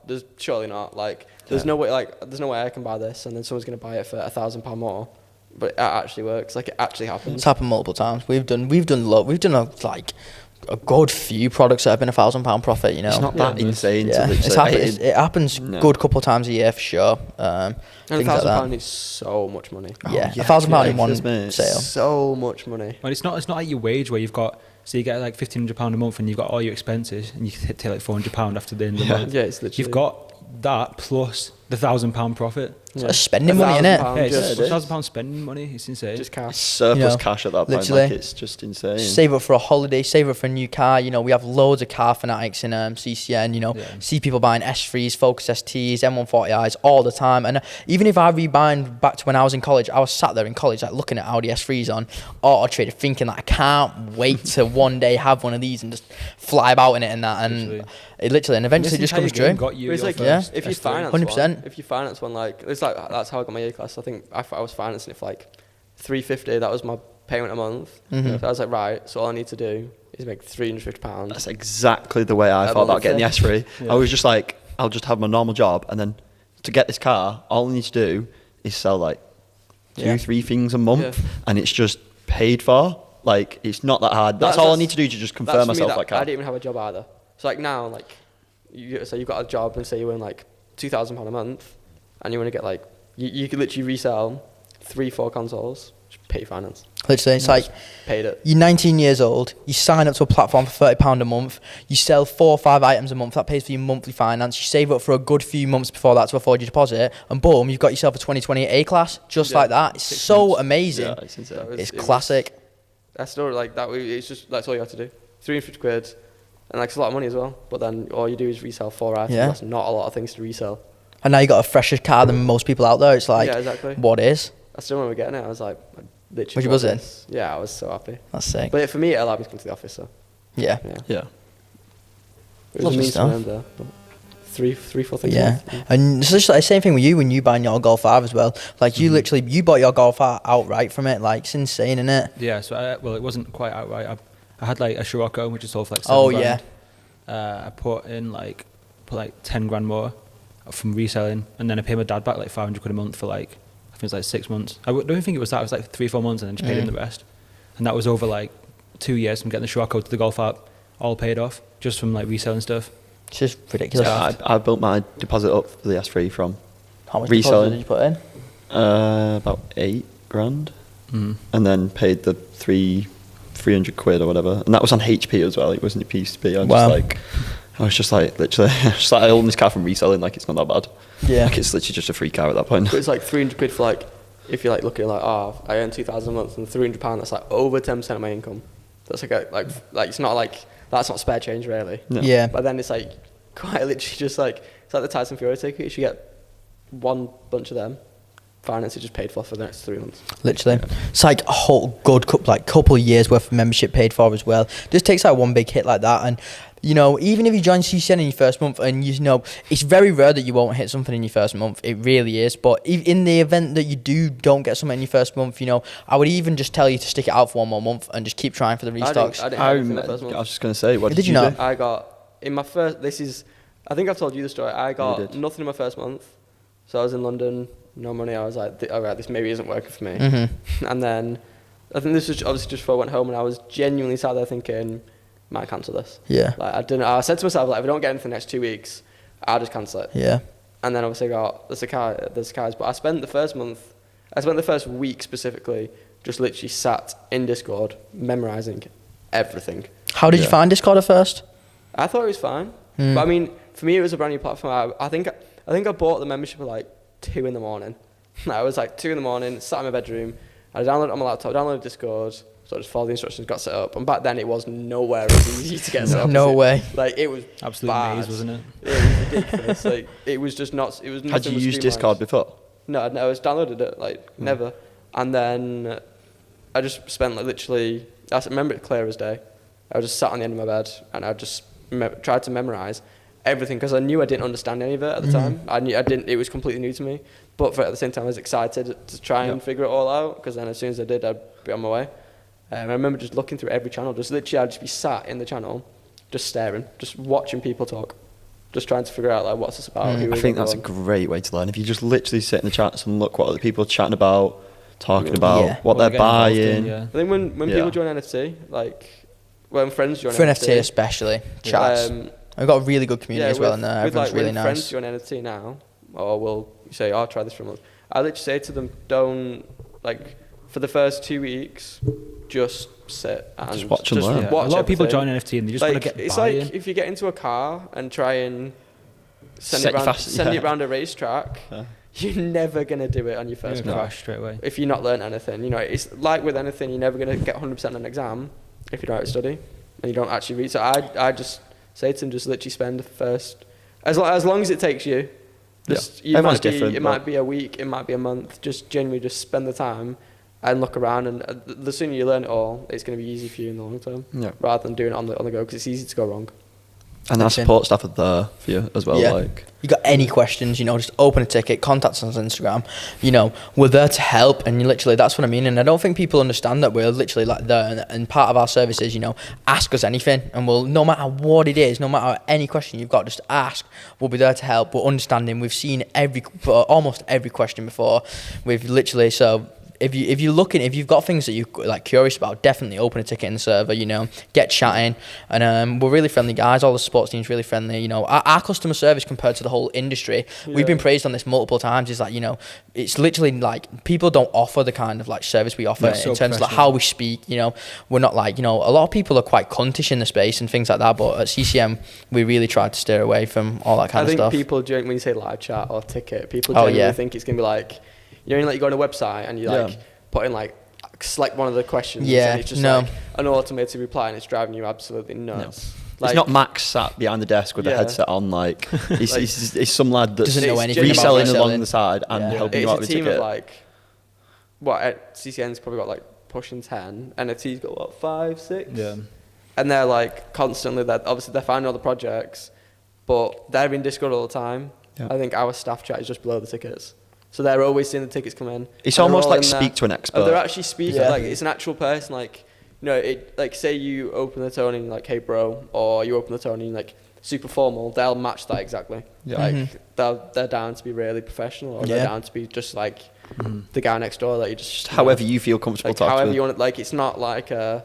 there's surely not. There's Yeah. no way. There's no way I can buy this, and then someone's gonna buy it for £1,000 more. But it actually works. It actually happens. It's happened multiple times. We've done a good few products that have been £1,000 profit, It's not that Yeah. insane. Yeah, to it happens No. good couple of times a year for sure. And Things like that. £1,000 is so much money. Yeah, yeah, £1,000 in yeah, one it's mate. sale. So much money. Well, it's not like your wage where you've got, so you get £1,500 a month and you've got all your expenses and you take £400 after the end of the month. Yeah, it's literally. You've got that plus the £1,000 profit. It's like spending money, innit? £1,000 Yeah, it's just, it is. £1,000 spending money. It's insane. just cash. Surplus You know, cash at that point. literally. It's just insane. Save up for a holiday, save up for a new car. We have loads of car fanatics in CCN. Yeah. See people buying S3s, Focus STs, M140is all the time. And even if I rebind back to when I was in college, I was sat there in college looking at Audi S3s on Auto Trader, thinking I can't wait to one day have one of these and just fly about in it and that. And Literally. it literally, and eventually This just comes entire game true. got you But it's your like, yeah. first if you S3. finance 100%. if you finance one, like it's like that's how I got my A class. I think I was financing it for like £350. That was my payment a month. Mhm. So I was like, right. So all I need to do is make £350. That's exactly the way I A thought about month, getting the yeah. S3. Yeah. I was just like, I'll just have my normal job, and then to get this car, all I need to do is sell like Yeah. 2-3 things a month, Yeah. and it's just paid for. Like, it's not that hard. That's all I need to do to just confirm that's for me myself that car. I didn't even have a job either. So like now, like, so you've got a job and say you earn like £2,000 a month, and you want to get like, you could literally resell 3-4 consoles, just pay finance. Literally, it's like Paid it. you're 19 years old, you sign up to a platform for £30 a month, you sell 4 or 5 items a month, that pays for your monthly finance, you save up for a good few months before that to afford your deposit, and boom, you've got yourself a 2020 A class, just Yeah, like that. It's 6 so months. amazing. Yeah, it's insane. That was- It's it was- classic. I still like that. It's just that's all you have to do. £350, and like it's a lot of money as well. But then all you do is resell 4 items. Yeah. That's not a lot of things to resell. And now you got a fresher car than most people out there. It's like, yeah, exactly. what is? I still remember getting it. I was like, I literally. Was you bought buzzing? this. Yeah, I was so happy. That's sick. But for me, it allowed me to come to the office. So Yeah. yeah, Yeah. it was Lovely a means to stuff. an end there. But 3-4 things. Yeah, a month. and it's just like the same thing with you when you buying your Golf R as well. Like you literally, you bought your Golf R outright from it. Like it's insane, isn't it? Yeah, so well, it wasn't quite outright. I had like a Scirocco, which is sold for like Oh, 7 yeah. grand. I put like 10 grand more from reselling, and then I paid my dad back like 500 quid a month for like, I think it's like 6 months. don't even think it was that. It was like 3-4 months, and then just paid him the rest. And that was over like 2 years from getting the Scirocco to the Golf R, all paid off just from like reselling stuff. It's just ridiculous. Yeah, I built my deposit up for the S3 from How much reselling. deposit did you put in? About 8 grand, Mm. and then paid the 300 quid or whatever, and that was on HP as well. It wasn't a PCP. Wow. I was just like literally, just like I own this car from reselling. Like it's not that bad. Yeah. Like it's literally just a free car at that point. But it's like 300 quid for like, if you're like looking like, oh, I earn 2,000 a month and £300, that's like over 10% of my income. That's like it's not like, that's not spare change really. No. Yeah. But then it's like quite literally just like, it's like the Tyson Fury ticket. You should get one bunch of them. Finance is just paid for the next 3 months. Literally, it's like a whole good couple of years worth of membership paid for as well. Just takes like one big hit like that, and you know, even if you join CCN in your first month, and you know, it's very rare that you won't hit something in your first month. It really is. But in the event that you don't get something in your first month, you know, I would even just tell you to stick it out for one more month and just keep trying for the restocks. I didn't have anything in the first I month. was just gonna say, what Did did, you you not? do? I got in my first. I think I've told you the story. I You got did. nothing in my first month, so I was in London, no money. I was like, all right, this maybe isn't working for me. Mm-hmm. And then I think this was obviously just before I went home, and I was genuinely sat there thinking, might cancel this. Yeah. Like I said to myself, like if I don't get anything the next 2 weeks, I'll just cancel it. Yeah. And then obviously I got there's cars, but I spent the first week specifically just literally sat in Discord memorizing everything. How did you Yeah. find Discord at first? I thought it was fine, Mm. but I mean, for me it was a brand new platform. I think I bought the membership at like 2 in the morning. I was like 2 in the morning, sat in my bedroom. I downloaded it on my laptop, downloaded Discord, so I just followed the instructions, got set up. And back then it was nowhere as easy to get set up. No way. Like it was Absolute bad. maze, wasn't it? It was ridiculous. Like it was just not. It was. Had nothing you was used streamlined. Discord before? No, I was downloaded it like never, and then I just spent like literally. I remember it clear as day. I just sat on the end of my bed and I just tried to memorize everything because I knew I didn't understand any of it at the time. I didn't. It was completely new to me, but at the same time I was excited to try and figure it all out because then as soon as I did, I'd be on my way. I remember just looking through every channel. Just literally, I'd just be sat in the channel, just staring, just watching people talk. Just trying to figure out like what's this about. Who I is think that's a everyone. great way to learn. If you just literally sit in the chats and look what other people are chatting about, talking about, Yeah. what they're getting involved in, buying. yeah. I think when Yeah. people join NFT, like when friends join For NFT, NFT especially, chats. I've got a really good community as well in there. with Everyone's really when friends nice. join NFT now, or will say, "I'll try this for a month." I literally say to them, "Don't like for the first 2 weeks, just sit and Just watch and learn. Yeah. watch A lot of people everything." join NFT and they just Like want to get it's buy-in. like if you get into a car and try and send Set it you round, fast, send yeah. it round a racetrack, Yeah. you're never gonna do it on your You're first gonna car. crash straight away. If you're not learning anything, you know, it's like with anything, you're never going to get 100% on an exam if you don't study and you don't actually read. So I just say to them, just literally spend the first, as long as it takes you, just, Yeah. Everyone's might be, different, it but- might be a week, it might be a month, just genuinely just spend the time and look around, and the sooner you learn it all, it's going to be easy for you in the long term, Yeah. rather than doing it on the go, because it's easy to go wrong. And our support staff are there for you as well. Yeah. Like, you got any questions, just open a ticket, contact us on Instagram. We're there to help, and literally that's what I mean. And I don't think people understand that we're literally like there, and part of our service is, ask us anything, and we'll, no matter what it is, no matter any question you've got, just ask. We'll be there to help. We're understanding. We've seen almost every question before. We've literally, so if you've got things that you're like curious about, definitely open a ticket in the server, get chatting. And we're really friendly guys. All the sports team's really friendly. Our customer service compared to the whole industry, we've been praised on this multiple times. Is like, it's literally like people don't offer the kind of like service we offer in terms of like how we speak. We're not like, a lot of people are quite cuntish in the space and things like that. But at CCM, we really try to steer away from all that kind of stuff. I think people, when you say live chat or ticket, people generally think it's going to be like, you go on a website and you put in select one of the questions, and it's just like an automated reply, and it's driving you absolutely nuts. No. It's not Max sat behind the desk with a headset on. He's some lad that's doesn't know anything reselling about along the side and helping you out with a ticket. It's a team of at CCN's probably got pushing 10, NFT's got 5, 6, and they're constantly obviously they're finding all the projects, but they're in Discord all the time. I think our staff chat is just below the tickets. So they're always seeing the tickets come in. It's almost like speak to an expert. They're actually speaking, it's an actual person. Say you open the tone in hey bro, or you open the tone in super formal, they'll match that exactly. Yeah. They're down to be really professional, or they're down to be just the guy next door that you just however you feel comfortable talking however with. you want it. It's not like a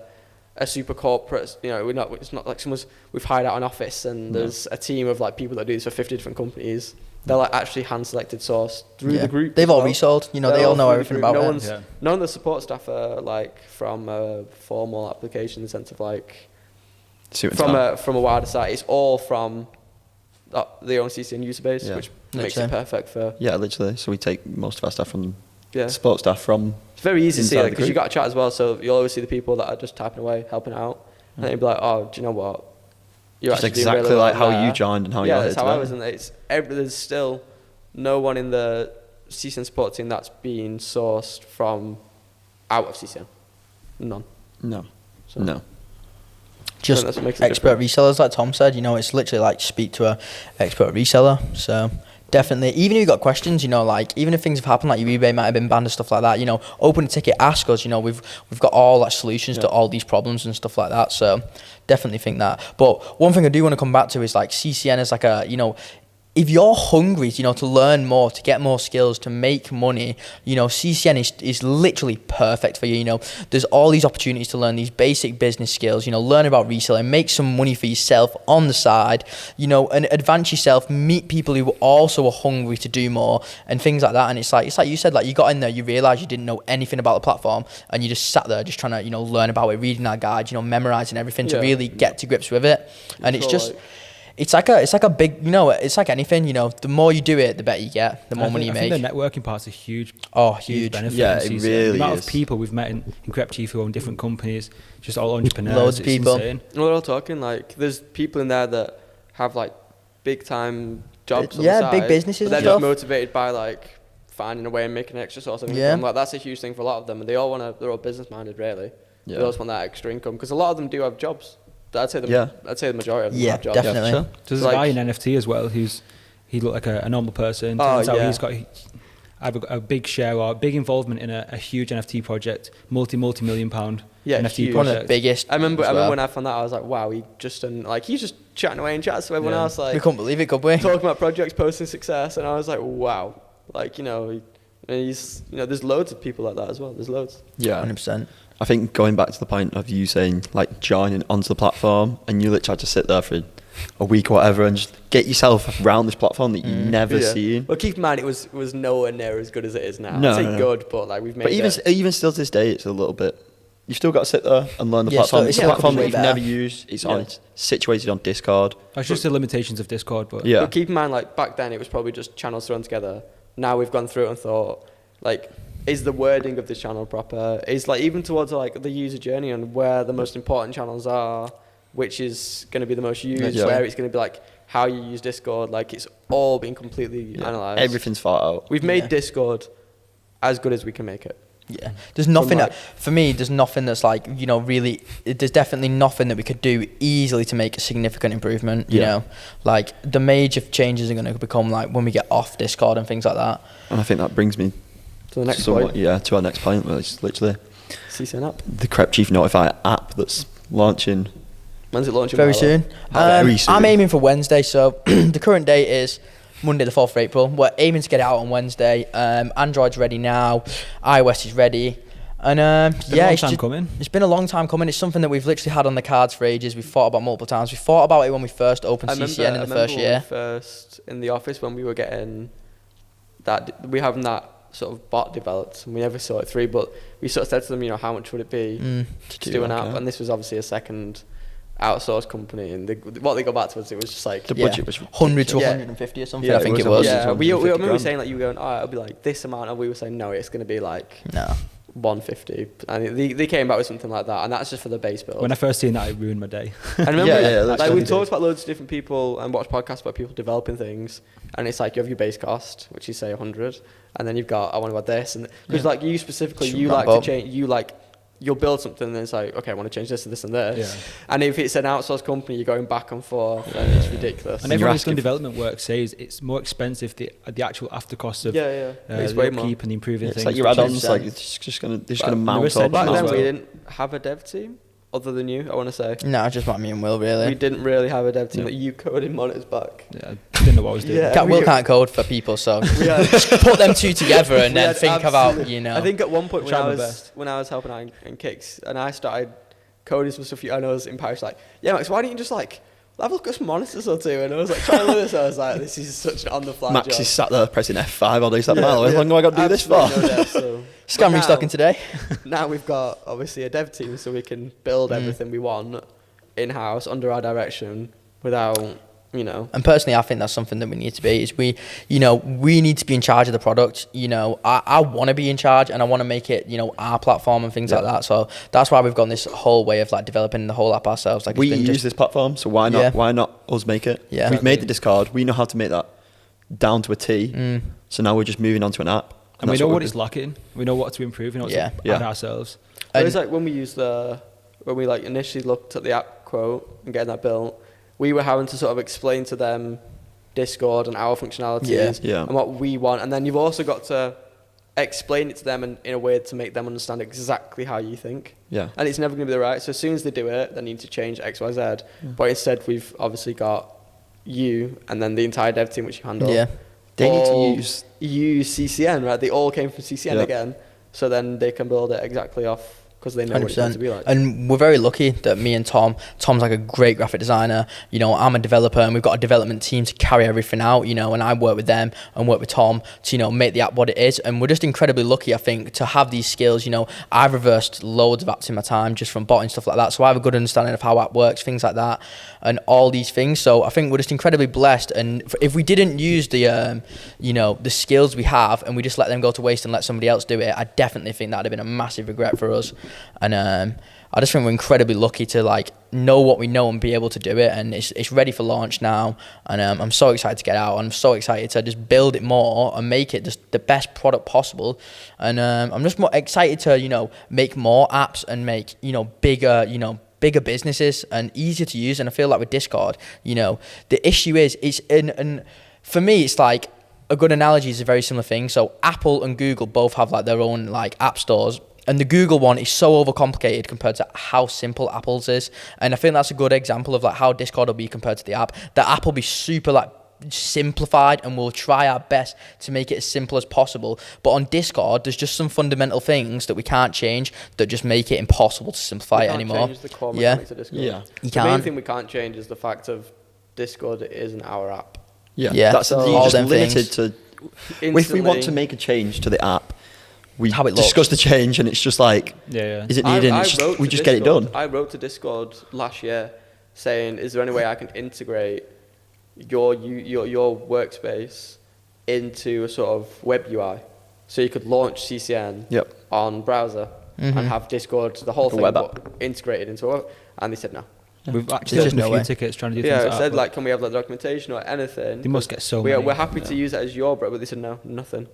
super corporate, it's not like we've hired out an office and there's a team of people that do this for 50 different companies. They're actually hand-selected source through the group. They've all resold. They all know everything about it. None of the support staff are from a formal application in the sense of from a wider site. It's all from the own CCN user base, which makes it perfect for. Yeah, literally. So we take most of our stuff from support staff from. It's very easy to see because you got to chat as well. So you'll always see the people that are just typing away, helping out, and then you'll be like, oh, do you know what? It's exactly really like how you joined and how you're here that's how I was, and there's still no one in the CCN support team that's being sourced from out of CCN. None. No. So no. Just expert resellers, like Tom said. It's literally speak to a expert reseller. So definitely, even if you've got questions, even if things have happened, like your eBay might have been banned and stuff like that, open a ticket, ask us. We've got all solutions to all these problems and stuff like that. So definitely think that. But one thing I do want to come back to is CCN is if you're hungry, to learn more, to get more skills, to make money, CCN is literally perfect for you. There's all these opportunities to learn these basic business skills, learn about reselling, make some money for yourself on the side, and advance yourself, meet people who also are hungry to do more and things like that. And it's like you said, you got in there, you realized you didn't know anything about the platform and you just sat there just trying to, learn about it, reading our guide, memorizing everything to really get to grips with it. And it's just... It's like a big, it's like anything, the more you do it, the better you get, the more money you make. I think the networking part's a huge benefit. Yeah, it really is. The amount of people we've met in Crep Chief who own different companies, just all entrepreneurs. Loads of people. Insane. We're all talking, there's people in there that have, big time jobs on the side. Big businesses but and they're stuff. just motivated by, finding a way and making an extra source of income. That's a huge thing for a lot of them. And they all they're all business minded, really. They all just want that extra income. Because a lot of them do have jobs. I'd say the majority of them have jobs. Definitely. Yeah, sure. There's a guy in NFT as well he looked like a normal person. Turns out he's got a big share or a big involvement in a huge NFT project, multi-million pound NFT huge. project. One of the biggest. I remember when I found that, I was like, wow, he's just chatting away and chats to everyone else. We couldn't believe it, could we? Talking about projects, posting success, and I was like, wow. He's there's loads of people like that as well. There's loads. Yeah. 100%. I think going back to the point of you saying joining onto the platform and you literally had to sit there for a week or whatever and just get yourself around this platform that you've never seen. Well, keep in mind it was nowhere near as good as it is now. No, I'd say good, but we've made it. But even still to this day, it's a little bit. You've still got to sit there and learn the platform. It's a platform that you've never used. It's situated on Discord. That's just the limitations of Discord, but But keep in mind, back then it was probably just channels thrown together. Now we've gone through it and thought, is the wording of this channel proper? Is even towards the user journey and where the most important channels are, which is going to be the most used, where it's going to be how you use Discord. It's all been completely analysed. Everything's thought out. We've made Discord as good as we can make it. Yeah, there's nothing like- that, for me, there's nothing that's like, you know, really, there's definitely nothing that we could do easily to make a significant improvement, you know, like the major changes are going to become like when we get off Discord and things like that. And I think that brings me To the next somewhat, point. yeah, to our next point, where it's literally CCN app. the Crep Chief Notify app that's launching. When's it launching? Very Marlo? soon. Very soon. I'm aiming for Wednesday, so the current date is Monday the 4th of April. We're aiming to get it out on Wednesday. Android's ready now, iOS is ready. And It's been a long time coming. It's been a long time coming. It's something that we've literally had on the cards for ages. We've thought about multiple times. We thought about it when we first opened CCN in the first year. First in the office when we were getting that, we having that sort of bot developed, and we never saw it through. But we sort of said to them, you know, how much would it be to do an like app? that. And this was obviously a second outsourced company, and what they got back to us, it was just like The budget was 100 to Yeah. 150 or something, Yeah, I think it it was was. 100 yeah. We 150 remember grand. saying like, you were going, oh, it'll be like this amount, and we were saying no, it's going to be like No. 150, and they came back with something like that, and that's just for the base build. When I first seen that, it ruined my day. And remember, that's like what we it talked is. about loads of different people and watched podcasts about people developing things, and it's like you have your base cost, which you say 100, and then you've got I want to add this, and because like you specifically, you Ramp like up. to change, you'll build something, and it's like okay, I want to change this and this and this, Yeah. and if it's an outsourced company, you're going back and forth, and it's ridiculous. And you're everyone who's done asking- development work says it's more expensive, the actual after cost of yeah, it's the way more. upkeep and the improving It's things. like your which add-ons, is- like it's just gonna But mount there up. is a- Back as then well. we didn't have a dev team other than you. I want to say No, just about me and Will, really. we didn't really have a dev team No. that you coded monitors back. Yeah, I didn't know what I was doing. Yeah. Will can't code for people, so We had- put them two together and We then had think about, absolutely- you know. I think at one point Tried my best. when I was helping out in Kicks and I started coding some stuff, and I was in Paris like, yeah, Max, why don't you just like have a look at some monitors or two? And I was like trying to do this. I was like, this is such an on the fly Max job. is sat there pressing F5 all day. He's like, Yeah, "Well, how yeah. long have I got to do this for?" Absolutely no dev, so. Scam But now- restocking today. Now we've got obviously a dev team, so we can build everything we want in house under our direction without, you know. And personally, I think that's something that we need to be. Is we need to be in charge of the product. You know, I want to be in charge, and I want to make it, you know, our platform and things like that. So that's why we've gone this whole way of like developing the whole app ourselves. Like We it's been use this platform, so why not? Yeah. Why not us make it? Yeah. We've made the Discord. We know how to make that down to a T. So now we're just moving on to an app, And we that's know what we're it's lacking. We know what to improve. We know what Yeah. to add ourselves. It And- was like when we like initially looked at the app quote and getting that built, we were having to sort of explain to them Discord and our functionalities Yeah. and what we want, and then you've also got to explain it to them in a way to make them understand exactly how you think. Yeah. And it's never going to be the right. So as soon as they do it, they need to change X, Y, Z. But instead, we've obviously got you and then the entire dev team which you handle. Yeah. They need to all use CCN, right? They all came from CCN Yeah. again, so then they can build it exactly off because they know what it's going to be like. And we're very lucky that me and Tom's like a great graphic designer. You know, I'm a developer, and we've got a development team to carry everything out, you know, and I work with them and work with Tom to, you know, make the app what it is. And we're just incredibly lucky, I think, to have these skills. You know, I've reversed loads of apps in my time just from botting stuff like that. So I have a good understanding of how app works, things like that, and all these things. So I think we're just incredibly blessed. And if we didn't use the, you know, the skills we have and we just let them go to waste and let somebody else do it, I definitely think that'd have been a massive regret for us. And I just think we're incredibly lucky to like know what we know and be able to do it. And it's ready for launch now. And I'm so excited to get out. I'm so excited to just build it more and make it just the best product possible. And I'm just more excited to, you know, make more apps and make, you know, bigger businesses and easier to use. And I feel like with Discord, you know, the issue is and for me, it's like a good analogy is a very similar thing. So Apple and Google both have like their own like app stores. And the Google one is so overcomplicated compared to how simple Apple's is. And I think that's a good example of like how Discord will be compared to the app. The app will be super like simplified, and we'll try our best to make it as simple as possible. But on Discord, there's just some fundamental things that we can't change that just make it impossible to simplify We it can't anymore. change the core Yeah. mechanics of Discord. Yeah. You The main can't. thing we can't change is the fact of Discord isn't our app. Yeah, That's so you're all just them limited things. to. If we want to Instantly- make a change to the app, we How it looks. discuss the change, and it's just like, Yeah. is it needed? And it's wrote just, we to just get it Discord- done. I wrote to Discord last year saying, is there any way I can integrate your workspace into a sort of web UI, so you could launch CCN Yep. on browser and have Discord, the whole The thing web but integrated into it. And they said no. We've actually There's just opened no a few way. tickets trying to do Yeah, things it like said that, like, can we have like documentation or anything? They must get so We're many. happy to use it as your, but they said no, nothing.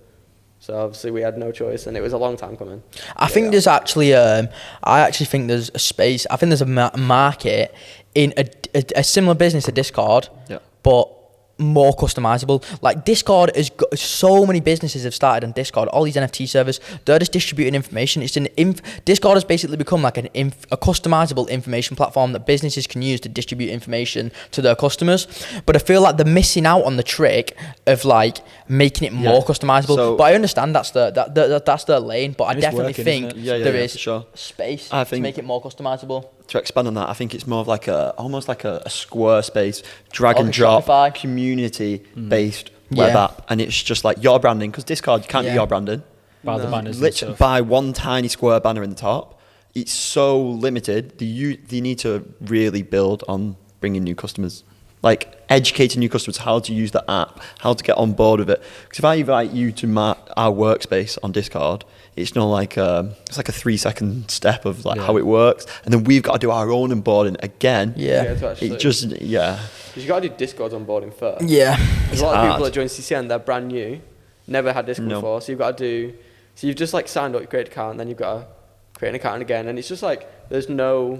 So obviously we had no choice, and it was a long time coming. I think there's actually, I actually think there's a space. I think there's a market in a similar business to Discord, but more customizable. Like Discord has got so many businesses have started on Discord. All these NFT servers, they're just distributing information. It's Discord has basically become like a customizable information platform that businesses can use to distribute information to their customers. But I feel like they're missing out on the trick of like making it more customizable. So, but I understand that's their lane. But I definitely think there is space to make it more customizable. To expand on that, I think it's more of like almost like a Squarespace drag and drop Shopify. Community-based web app, and it's just like your branding, because Discord you can't do your branding. Buy the banners. Literally buy one tiny square banner in the top. It's so limited. You need to really build on bringing new customers, like educating new customers how to use the app, how to get on board with it. Because if I invite you to our workspace on Discord, it's not like it's like a 3-second step of like how it works, and then we've got to do our own onboarding again. It just because you got to do Discord onboarding first. There's a lot of people that join CCN, they're brand new, never had Discord before, so you've got to do. So you've just like signed up, create an account, and then you've got to create an account again, and it's just like there's no.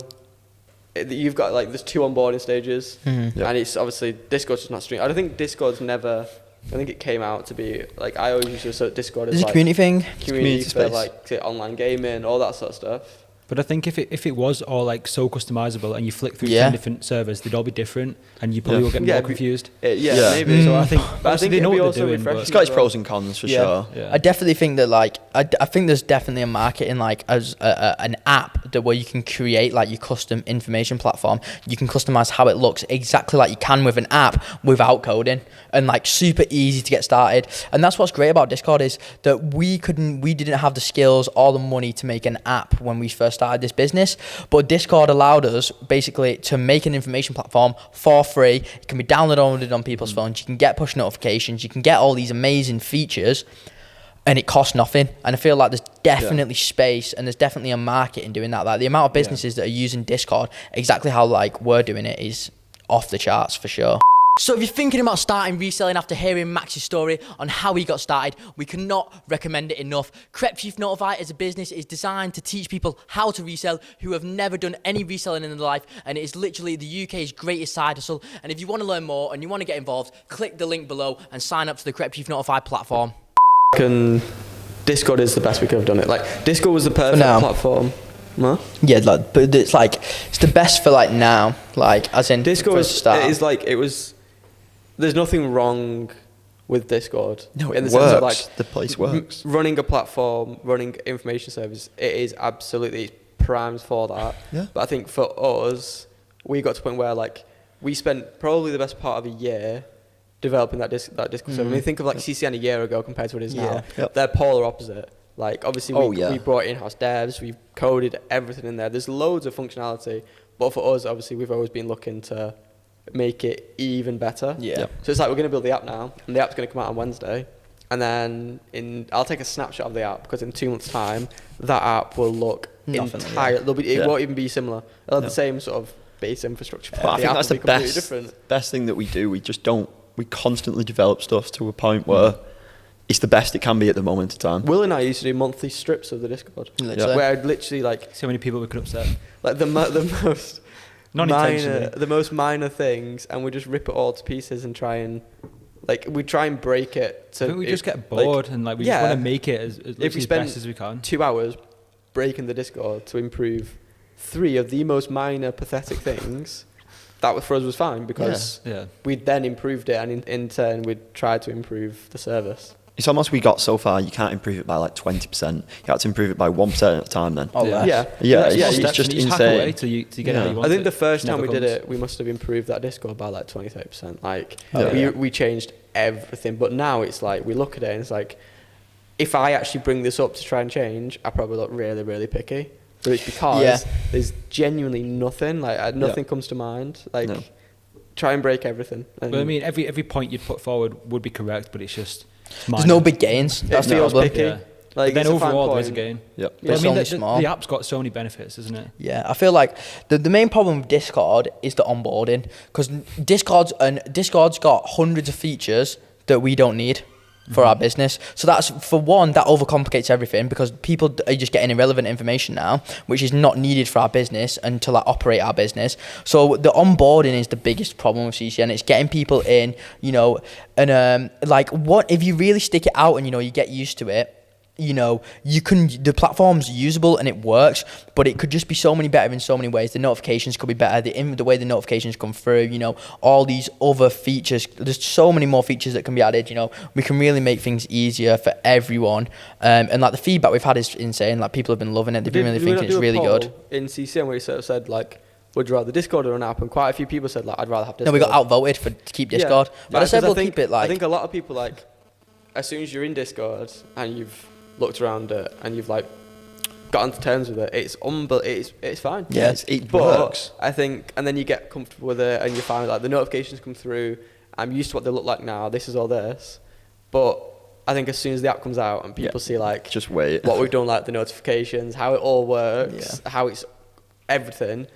You've got like there's 2 onboarding stages, and it's obviously Discord's just not stream. I don't think Discord's never. I think it came out to be like I always used to assert Discord as like a community thing, community for like say, online gaming, all that sort of stuff. But I think if it was all like so customizable and you flick through 10 different servers, they'd all be different, and you probably will get more confused. Maybe. So I think, but I think they know it'd be what they're also doing. refreshing. It's got its pros and cons for sure. I definitely think that like I think there's definitely a market in like as an app that where you can create like your custom information platform. You can customize how it looks exactly like you can with an app without coding, and like super easy to get started. And that's what's great about Discord is that we didn't have the skills or the money to make an app when we first started this business. But Discord allowed us basically to make an information platform for free. It can be downloaded on people's phones. You can get push notifications. You can get all these amazing features, and it costs nothing. And I feel like there's definitely space, and there's definitely a market in doing that. Like the amount of businesses that are using Discord exactly how like we're doing it is off the charts for sure. So if you're thinking about starting reselling after hearing Max's story on how he got started, we cannot recommend it enough. Crep Chief Notify as a business is designed to teach people how to resell who have never done any reselling in their life, and it is literally the UK's greatest side hustle. And if you want to learn more and you want to get involved, click the link below and sign up to the Crep Chief Notify platform. Discord is the best we could have done it. Like Discord was the perfect platform. Huh? Yeah, like, but it's the best for like now, like as in Discord is like it was. There's nothing wrong with Discord. No, in it the works. sense of like the place works. Running a platform, running information service, it is absolutely primed for that. Yeah. But I think for us, we got to a point where like we spent probably the best part of a year developing that Discord server. I mean, think of like CCN a year ago compared to what it is now. They're polar opposite. Like obviously we brought in-house devs, we've coded everything in there. There's loads of functionality, but for us, obviously, we've always been looking to make it even better. So it's like we're going to build the app now, and the app's going to come out on Wednesday, and then I'll take a snapshot of the app because in 2 months' time that app will look entirely. It won't even be similar. It'll have the same sort of base infrastructure. But I think that's the best thing that we do. We constantly develop stuff to a point where it's the best it can be at the moment in time. Will and I used to do monthly strips of the Discord, where I'd literally like so many people we could upset. Like the most minor things, and we just rip it all to pieces and try and break it. I think we just get bored and we just want to make it as best as we can. 2 hours breaking the Discord to improve 3 of the most minor, pathetic things. That for us was fine because we'd then improved it, and in turn we'd tried to improve the service. It's almost we got so far, you can't improve it by like 20%. You have to improve it by 1% at a time then. It's just insane. Till you get how you want I think it. the first time we did it, we must have improved that Discord by like 20-30%. We changed everything, but now it's like we look at it and it's like, if I actually bring this up to try and change, I probably look really, really picky. But it's because there's genuinely nothing, nothing comes to mind. Try and break everything. But I mean, every point you'd put forward would be correct, but it's just... There's no big gains. That's the problem. Picky. Yeah. But then overall, there is a gain. Yep. But I mean, small. The app's got so many benefits, isn't it? Yeah, I feel like the main problem with Discord is the onboarding, because Discord's got hundreds of features that we don't need. for our business. So that's, for one, that overcomplicates everything, because people are just getting irrelevant information now, which is not needed for our business and to like operate our business. So the onboarding is the biggest problem with CCN. It's getting people in, you know, and like, what if you really stick it out and, you know, you get used to it, you know, the platform's usable and it works, but it could just be so many better in so many ways. The notifications could be better, the way the notifications come through, you know, all these other features. There's so many more features that can be added. You know, we can really make things easier for everyone, and like the feedback we've had is insane. Like, people have been loving it. They've been really thinking it's really good. In CCN, where you sort of said like, would you rather Discord or an app? And quite a few people said like, I'd rather have Discord. No, we got outvoted to keep Discord, but I said we'll keep it like. I think a lot of people, like, as soon as you're in Discord and you've looked around it and you've like gotten to terms with it, it's fine. Yeah, it works. I think, and then you get comfortable with it and you find like the notifications come through. I'm used to what they look like now. This is all this, but I think as soon as the app comes out and people see like, just wait, what we've done, like the notifications, how it all works, how it's everything,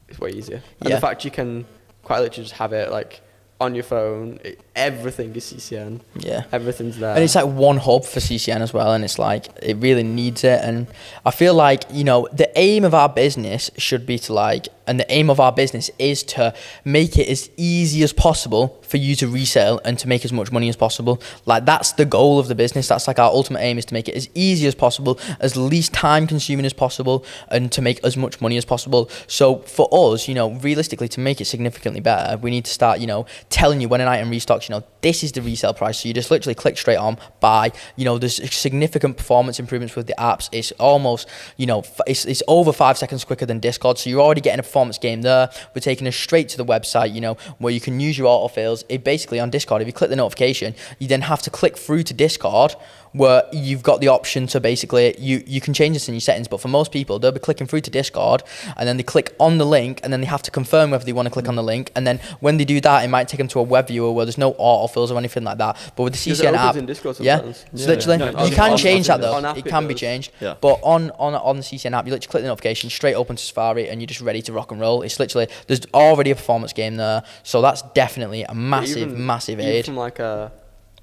it's way easier. And the fact you can quite literally just have it like on your phone, everything is CCN. Yeah, everything's there, and it's like one hub for CCN as well. And it's like, it really needs it. And I feel like, you know, the aim of our business should be to like, and the aim of our business is to make it as easy as possible for you to resell and to make as much money as possible. Like, that's the goal of the business. That's like our ultimate aim, is to make it as easy as possible, as least time consuming as possible, and to make as much money as possible. So for us, you know, realistically, to make it significantly better, we need to start, you know, telling you when an item restocks, you know, this is the resale price. So you just literally click straight on, buy. You know, there's significant performance improvements with the apps. It's almost, you know, it's over 5 seconds quicker than Discord. So you're already getting a performance game there. We're taking us straight to the website, you know, where you can use your autofills. It basically, on Discord, if you click the notification, you then have to click through to Discord, where you've got the option to basically, you can change this in your settings, but for most people, they'll be clicking through to Discord, and then they click on the link, and then they have to confirm whether they want to click on the link, and then when they do that, it might take them to a web viewer where there's no autofills or anything like that. But with the CCN app, so literally, you can change that though. It can be changed, but on the CCN app, you literally click the notification, straight open to Safari, and you're just ready to rock and roll. It's literally, there's already a performance game there, so that's definitely a massive aid. From like a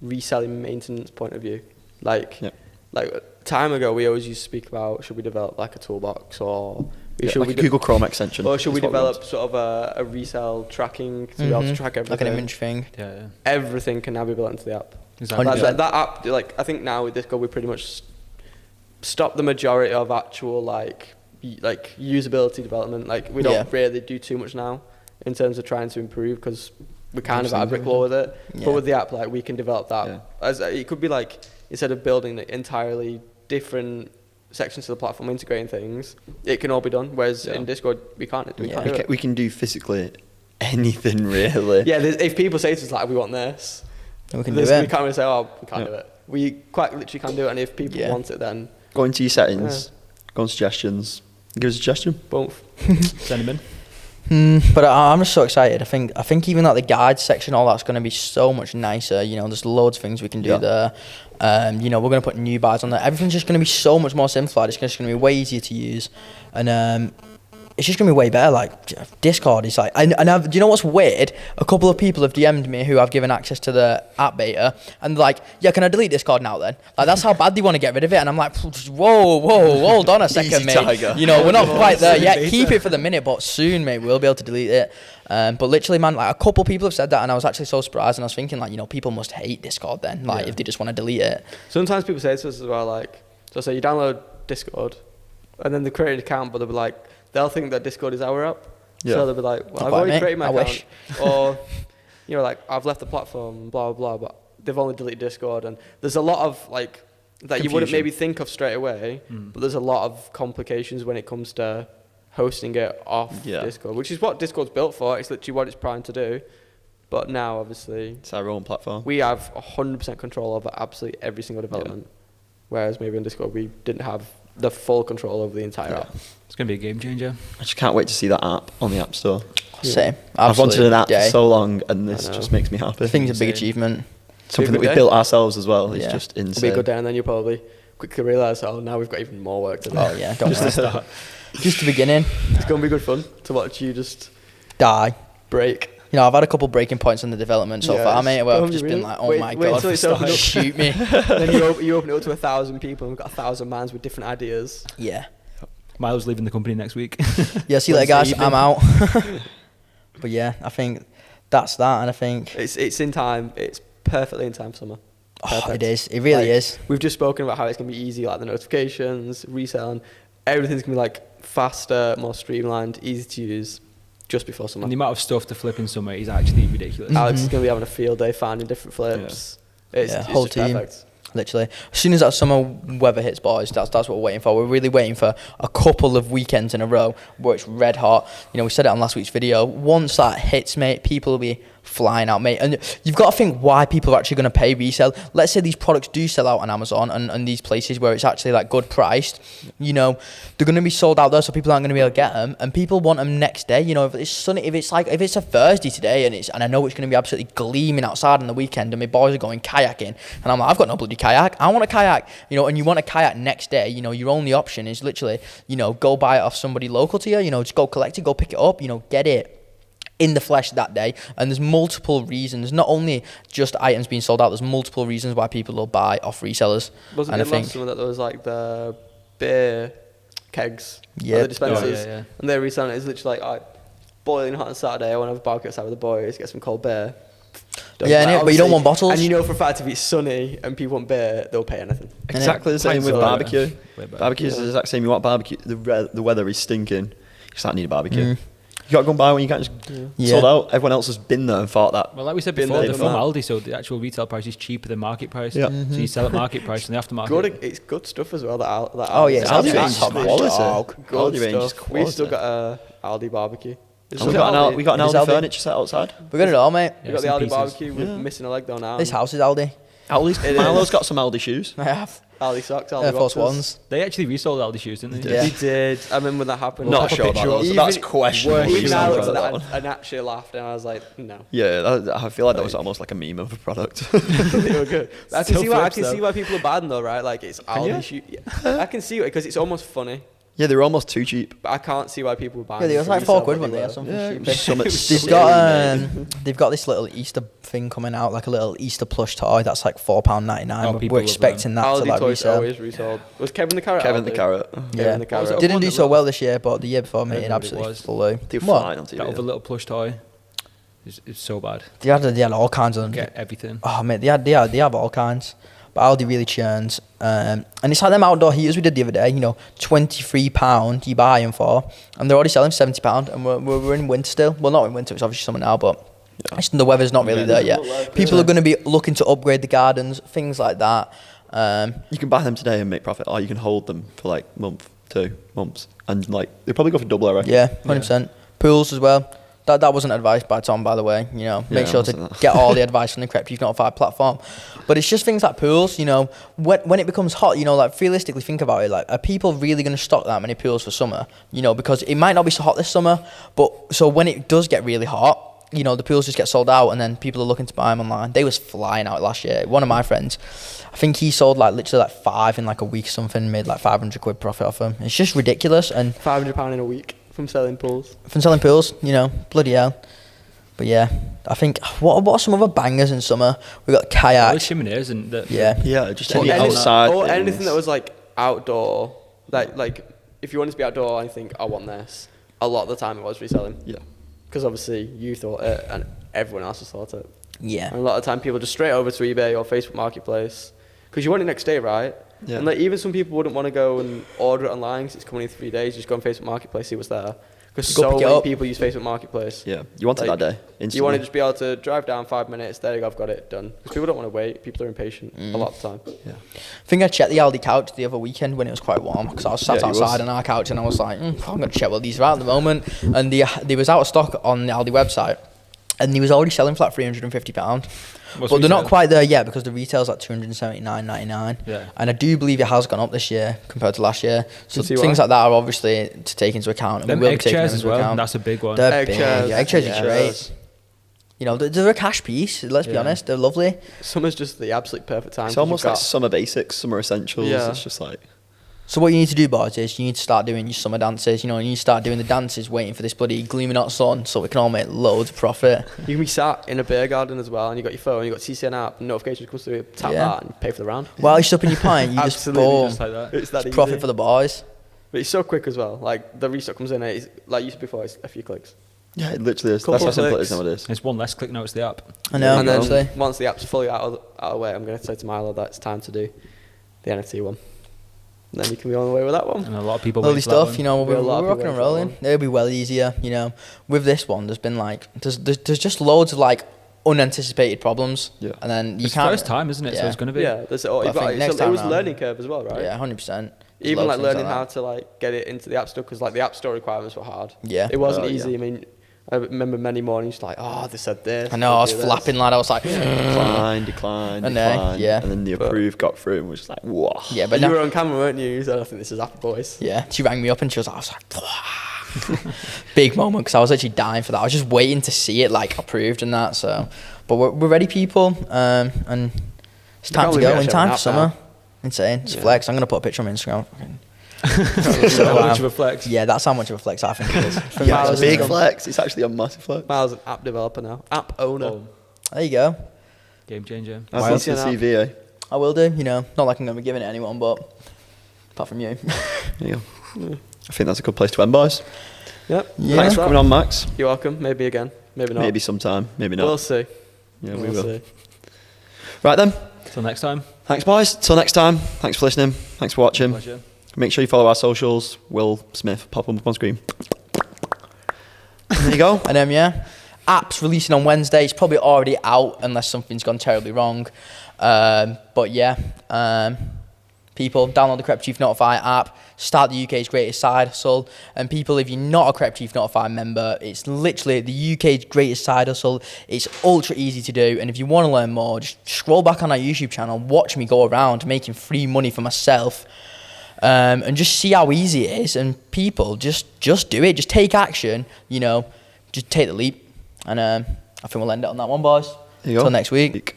reselling maintenance point of view. Like time ago, we always used to speak about, should we develop like a toolbox, or should we Google Chrome extension, or should we develop sort of a resale tracking to be able to track everything, like an image thing. Everything can now be built into the app. Exactly. That app, like, I think now with Discord, we pretty much stop the majority of actual like usability development. Like, we don't really do too much now in terms of trying to improve, because we kind of at a brick wall with it. But with the app, like, we can develop that. As it could be like, instead of building entirely different sections of the platform, integrating things, it can all be done. Whereas in Discord, we can't. We can do physically anything, really. If people say to us like, we want this, we can do it. We can't really say, oh, we can't do it. We quite literally can do it, and if people want it, then go into your settings, go on suggestions, give us a suggestion. Boom. Send them in. But I'm just so excited. I think even like the guides section, all that's going to be so much nicer. You know, there's loads of things we can do there. You know, we're going to put new buys on there. Everything's just going to be so much more simplified. It's just going to be way easier to use, and it's just going to be way better. Like, Discord is like, do you know what's weird? A couple of people have DM'd me who I've given access to the app beta, and they're like, yeah, can I delete Discord now then? Like, that's how bad they want to get rid of it. And I'm like, whoa, hold on a second, mate. Tiger. You know, we're not quite there yet. Keep it for the minute, but soon, mate, we'll be able to delete it. But literally, man, like, a couple people have said that, and I was actually so surprised, and I was thinking, like, you know, people must hate Discord then, like, if they just want to delete it. Sometimes people say to us as well, like, so say you download Discord, and then they create an account, but they'll be like, they'll think that Discord is our app. So they'll be like, well, I've already created my account. Or, you know, like, I've left the platform, blah, blah, blah, but they've only deleted Discord. And there's a lot of, like, that you wouldn't maybe think of straight away, but there's a lot of complications when it comes to hosting it off Discord, which is what Discord's built for. It's literally what it's primed to do. But now, obviously, it's our own platform. We have 100% control over absolutely every single development. Whereas maybe on Discord, we didn't have the full control over the entire app. It's going to be a game changer. I just can't wait to see that app on the App Store. Same. I've wanted an app for so long, and this just makes me happy. I think it's a big achievement. Something that we built ourselves as well. It's just insane. It'll be a good day, and then you'll probably quickly realise, oh, now we've got even more work to do. Oh yeah, don't just the beginning. It's going to be good fun to watch you just die, break. You know, I've had a couple breaking points in the development so far, mate, where I've just been really? like, oh Wait- my wait god, till it's opened up. shoot me. Then you open it up to 1,000 people and we've got 1,000 minds with different ideas. Yeah. Miles leaving the company next week. Yeah, see you later, guys. Wednesday I'm out. But yeah, I think that's that, and I think It's in time. It's perfectly in time for summer. oh, Perfect. it is. It really Like, is. We've just spoken about how it's going to be easy, like the notifications, reselling. Everything's going to be like faster, more streamlined, easy to use just before summer. And the amount of stuff to flip in summer is actually ridiculous. Alex is going to be having a field day finding different flips. It's whole just team. perfect. Literally, as soon as that summer weather hits, boys, that's what we're waiting for. We're really waiting for a couple of weekends in a row where it's red hot. You know, we said it on last week's video. Once that hits, mate, people will be flying out, mate. And you've got to think why people are actually going to pay resale. Let's say these products do sell out on Amazon and these places where it's actually like good priced. You know, they're going to be sold out there, so people aren't going to be able to get them, and people want them next day. You know, if it's sunny, if it's a Thursday today, and I know it's going to be absolutely gleaming outside on the weekend, and my boys are going kayaking, and I'm like, I've got no bloody kayak. I want a kayak. You know, and you want a kayak next day. You know, your only option is literally, you know, go buy it off somebody local to you. You know, just go collect it, go pick it up. You know, get it in the flesh that day. And there's multiple reasons, not only just items being sold out, there's multiple reasons why people will buy off resellers. Wasn't and it last summer that there was like the beer kegs Yeah. at the dispensers, Oh, yeah. and they're reselling it. It's literally like, boiling hot on Saturday, I want to have a barbecue outside with the boys, get some cold beer. Yeah, innit? But you don't want bottles. And you know for a fact if it's sunny and people want beer, they'll pay anything. Exactly the same Pints with are barbecue. way better. Barbecue is the exact same. You want barbecue, the weather is stinking. You start need a barbecue. Mm. You got to go and buy one. You can't just Yeah. sold out. Everyone else has been there and thought that. Well, like we said Been before, there, they're done from that. Aldi, so the actual retail price is cheaper than market price. Yeah. So you sell at market price and the aftermarket. Good, it's good stuff as well. That Oh, yeah, Aldi's Aldi actually range is actually quality. good Aldi range is stuff. We've still quality. got a Aldi barbecue. And we got an Is Aldi Aldi? furniture set outside. We're going to know, mate. We got the some Aldi pieces. barbecue. We're Yeah. missing a leg though now. This house is Aldi. Aldi's, It Milo's is. got some Aldi shoes. I have. Aldi socks, Aldi Air Force boxers. Ones. They actually resold Aldi shoes, didn't they? Yeah. They did. I remember when that happened. Not Pop a sure about picture up. those. Even- That's questionable. Even You I sound looked at right that on and actually laughed, and I was like, no. Yeah, I feel like that was almost like a meme of a product. They were good. But I can Still see why. I flips, can though. see why people are bad though, right? Like it's Aldi you? shoe. Yeah. I can see it because it's almost funny, Yeah, they were almost too cheap. but I can't see why people are buying. Yeah, they them was for like resale, £4 but when they they or were. something Yeah, stupid. some They've silly, got mate. they've got this little Easter thing coming out, like a little Easter plush toy that's like £4.99. Oh, We're people love expecting that to Aldi like toys resell. always resold. Was Kevin the Carrot? Kevin the Aldi? Carrot. Kevin Yeah, the Carrot. Was it didn't one do that so was- well this year, but the year before made it Everybody absolutely was. flew. They were What? flying on TV. That other little plush toy is so bad. They had all kinds of them. Get everything. Oh mate, they have all kinds. But Aldi really churns. And it's like them outdoor heaters we did the other day, you know, £23 you buy them for. And they're already selling £70 and we're in winter still. Well, not in winter, it's obviously summer now, but the weather's not really there yet. People are going to be looking to upgrade the gardens, things like that. You can buy them today and make profit, or you can hold them for like month, 2 months, and like they probably go for double, I reckon. Yeah, 100%. Pools as well. That wasn't advice by Tom, by the way. You know, make Yeah, sure it to wasn't. get all the advice from the Crep You've Notified platform. But it's just things like pools. You know, when it becomes hot, you know, like realistically think about it. Like, are people really going to stock that many pools for summer? You know, because it might not be so hot this summer, but so when it does get really hot, you know, the pools just get sold out, and then people are looking to buy them online. They was flying out last year. One of my friends, I think he sold like literally like 5 in like a week or something, made like £500 profit off them. It's just ridiculous. And £500 in a week from selling pools. from selling pools, you know, bloody hell. But yeah, I think what are some other bangers in summer? We got Those kayak. chimeneas and the Yeah. Yeah, just Or any any- outside. or things. anything that was like outdoor. Like if you wanted to be outdoor, I think I want this. A lot of the time it was reselling. Yeah. Because obviously you thought it and everyone else has thought it. Yeah. And a lot of the time people just straight over to eBay or Facebook Marketplace. Because you want it next day, right? Yeah. And like even some people wouldn't want to go and order it online because it's coming in 3 days. Just go on Facebook Marketplace, see what's there. Because Go so pick it many up. people use Facebook Marketplace. Yeah, you want it Like, that day. Instantly. You want to just be able to drive down 5 minutes, there you go, I've got it done. Because people don't want to wait, people are impatient a lot of the time. Yeah. I think I checked the Aldi couch the other weekend when it was quite warm because I was sat Yeah, you was. outside on our couch and I was like, I'm going to check what these are at the moment. And they was out of stock on the Aldi website and he was already selling for like £350. What's But they're not retail? quite there yet because the retail's like £279.99. Yeah. And I do believe it has gone up this year compared to last year. So Can see things why. like that are obviously to take into account. And Them we will be egg taking chairs them as into well. account. That's a big one. They're Egg big. chairs. Egg chairs Yeah. are great. You know, they're a cash piece, let's be Yeah. honest. They're lovely. Summer's just the absolute perfect time. It's 'cause almost you've like got- summer basics, summer essentials. Yeah. It's just like So what you need to do, boys, is you need to start doing your summer dances. You know, you need to start doing the dances, waiting for this bloody gleaming hot sun, so we can all make loads of profit. You can be sat in a beer garden as well, and you got your phone, you got CCN app, notifications comes through, tap that, and pay for the round. While you're stopping your pint, you just Absolutely, boom. Just like that. It's that It's easy. profit for the boys. But it's so quick as well. Like the restock comes in, it's like you said before, it's a few clicks. Yeah, it literally is. Couple That's how of simple it clicks. is nowadays. It's one less click now. It's the app. I know, And then actually. once the app's fully out of the way, I'm going to say to Milo that it's time to do the NFT one. And then you can be on the way with that one. And a lot of people. Lovely wait for that stuff, one. you know, There'll we're be a lot of rocking people and waiting for that rolling. one. It'll be well easier, you know. With this one, there's been like, there's just loads of like unanticipated problems. Yeah. And then you It's can't. first time, isn't it? So Yeah. it's going to be. Yeah, there's, I think next it time was a round- learning curve as well, right? Yeah, 100%. Even like learning how to like get it into the app store, because like the app store requirements were hard. Yeah. It wasn't Oh, easy. yeah. I mean, I remember many mornings like, oh, they said this. I know, I was they do this. flapping, lad. I was like, Decline. And then, decline. yeah. And then the But- approved got through and was just like, whoa. yeah, But but you now, were on camera, weren't you? You said, I think this is Apple Boys. yeah, she rang me up and she was like, big moment, because I was actually dying for that. I was just waiting to see it like approved and that. So, but we're ready, people, and it's I time can't to believe go. we In actually time have for an app summer. Insane. It's a Yeah. flex. I'm gonna put a picture on my Instagram. So Wow. much of a flex. Yeah, that's how much of a flex I think it is. From Yeah, miles it's a big ago. flex. It's actually a massive flex. Miles an app developer now. App owner. Oh, There you go. game changer. That's Wow. the CV, eh? I will do. You know, not like I'm gonna be giving it to anyone, but apart from you. There you go. I think that's a good place to end, boys. Yep. Yeah. Thanks for coming on, Max. You're welcome. Maybe again. Maybe not. Maybe sometime. Maybe not. We'll see. Yeah, we We'll will. see. Right then. Till next time. Thanks, boys. Till next time. Thanks for listening. Thanks for watching. Pleasure. Make sure you follow our socials. Will Smith, pop up on screen. There you go. And yeah, app's releasing on Wednesday. It's probably already out unless something's gone terribly wrong. But yeah, people, download the Crep Chief Notify app. Start the UK's greatest side hustle. And people, if you're not a Crep Chief Notify member, it's literally the UK's greatest side hustle. It's ultra easy to do. And if you want to learn more, just scroll back on our YouTube channel, watch me go around making free money for myself. And just see how easy it is. And people, just do it. Just take action. You know, just take the leap. And I think we'll end it on that one, boys. There you go. Till next week.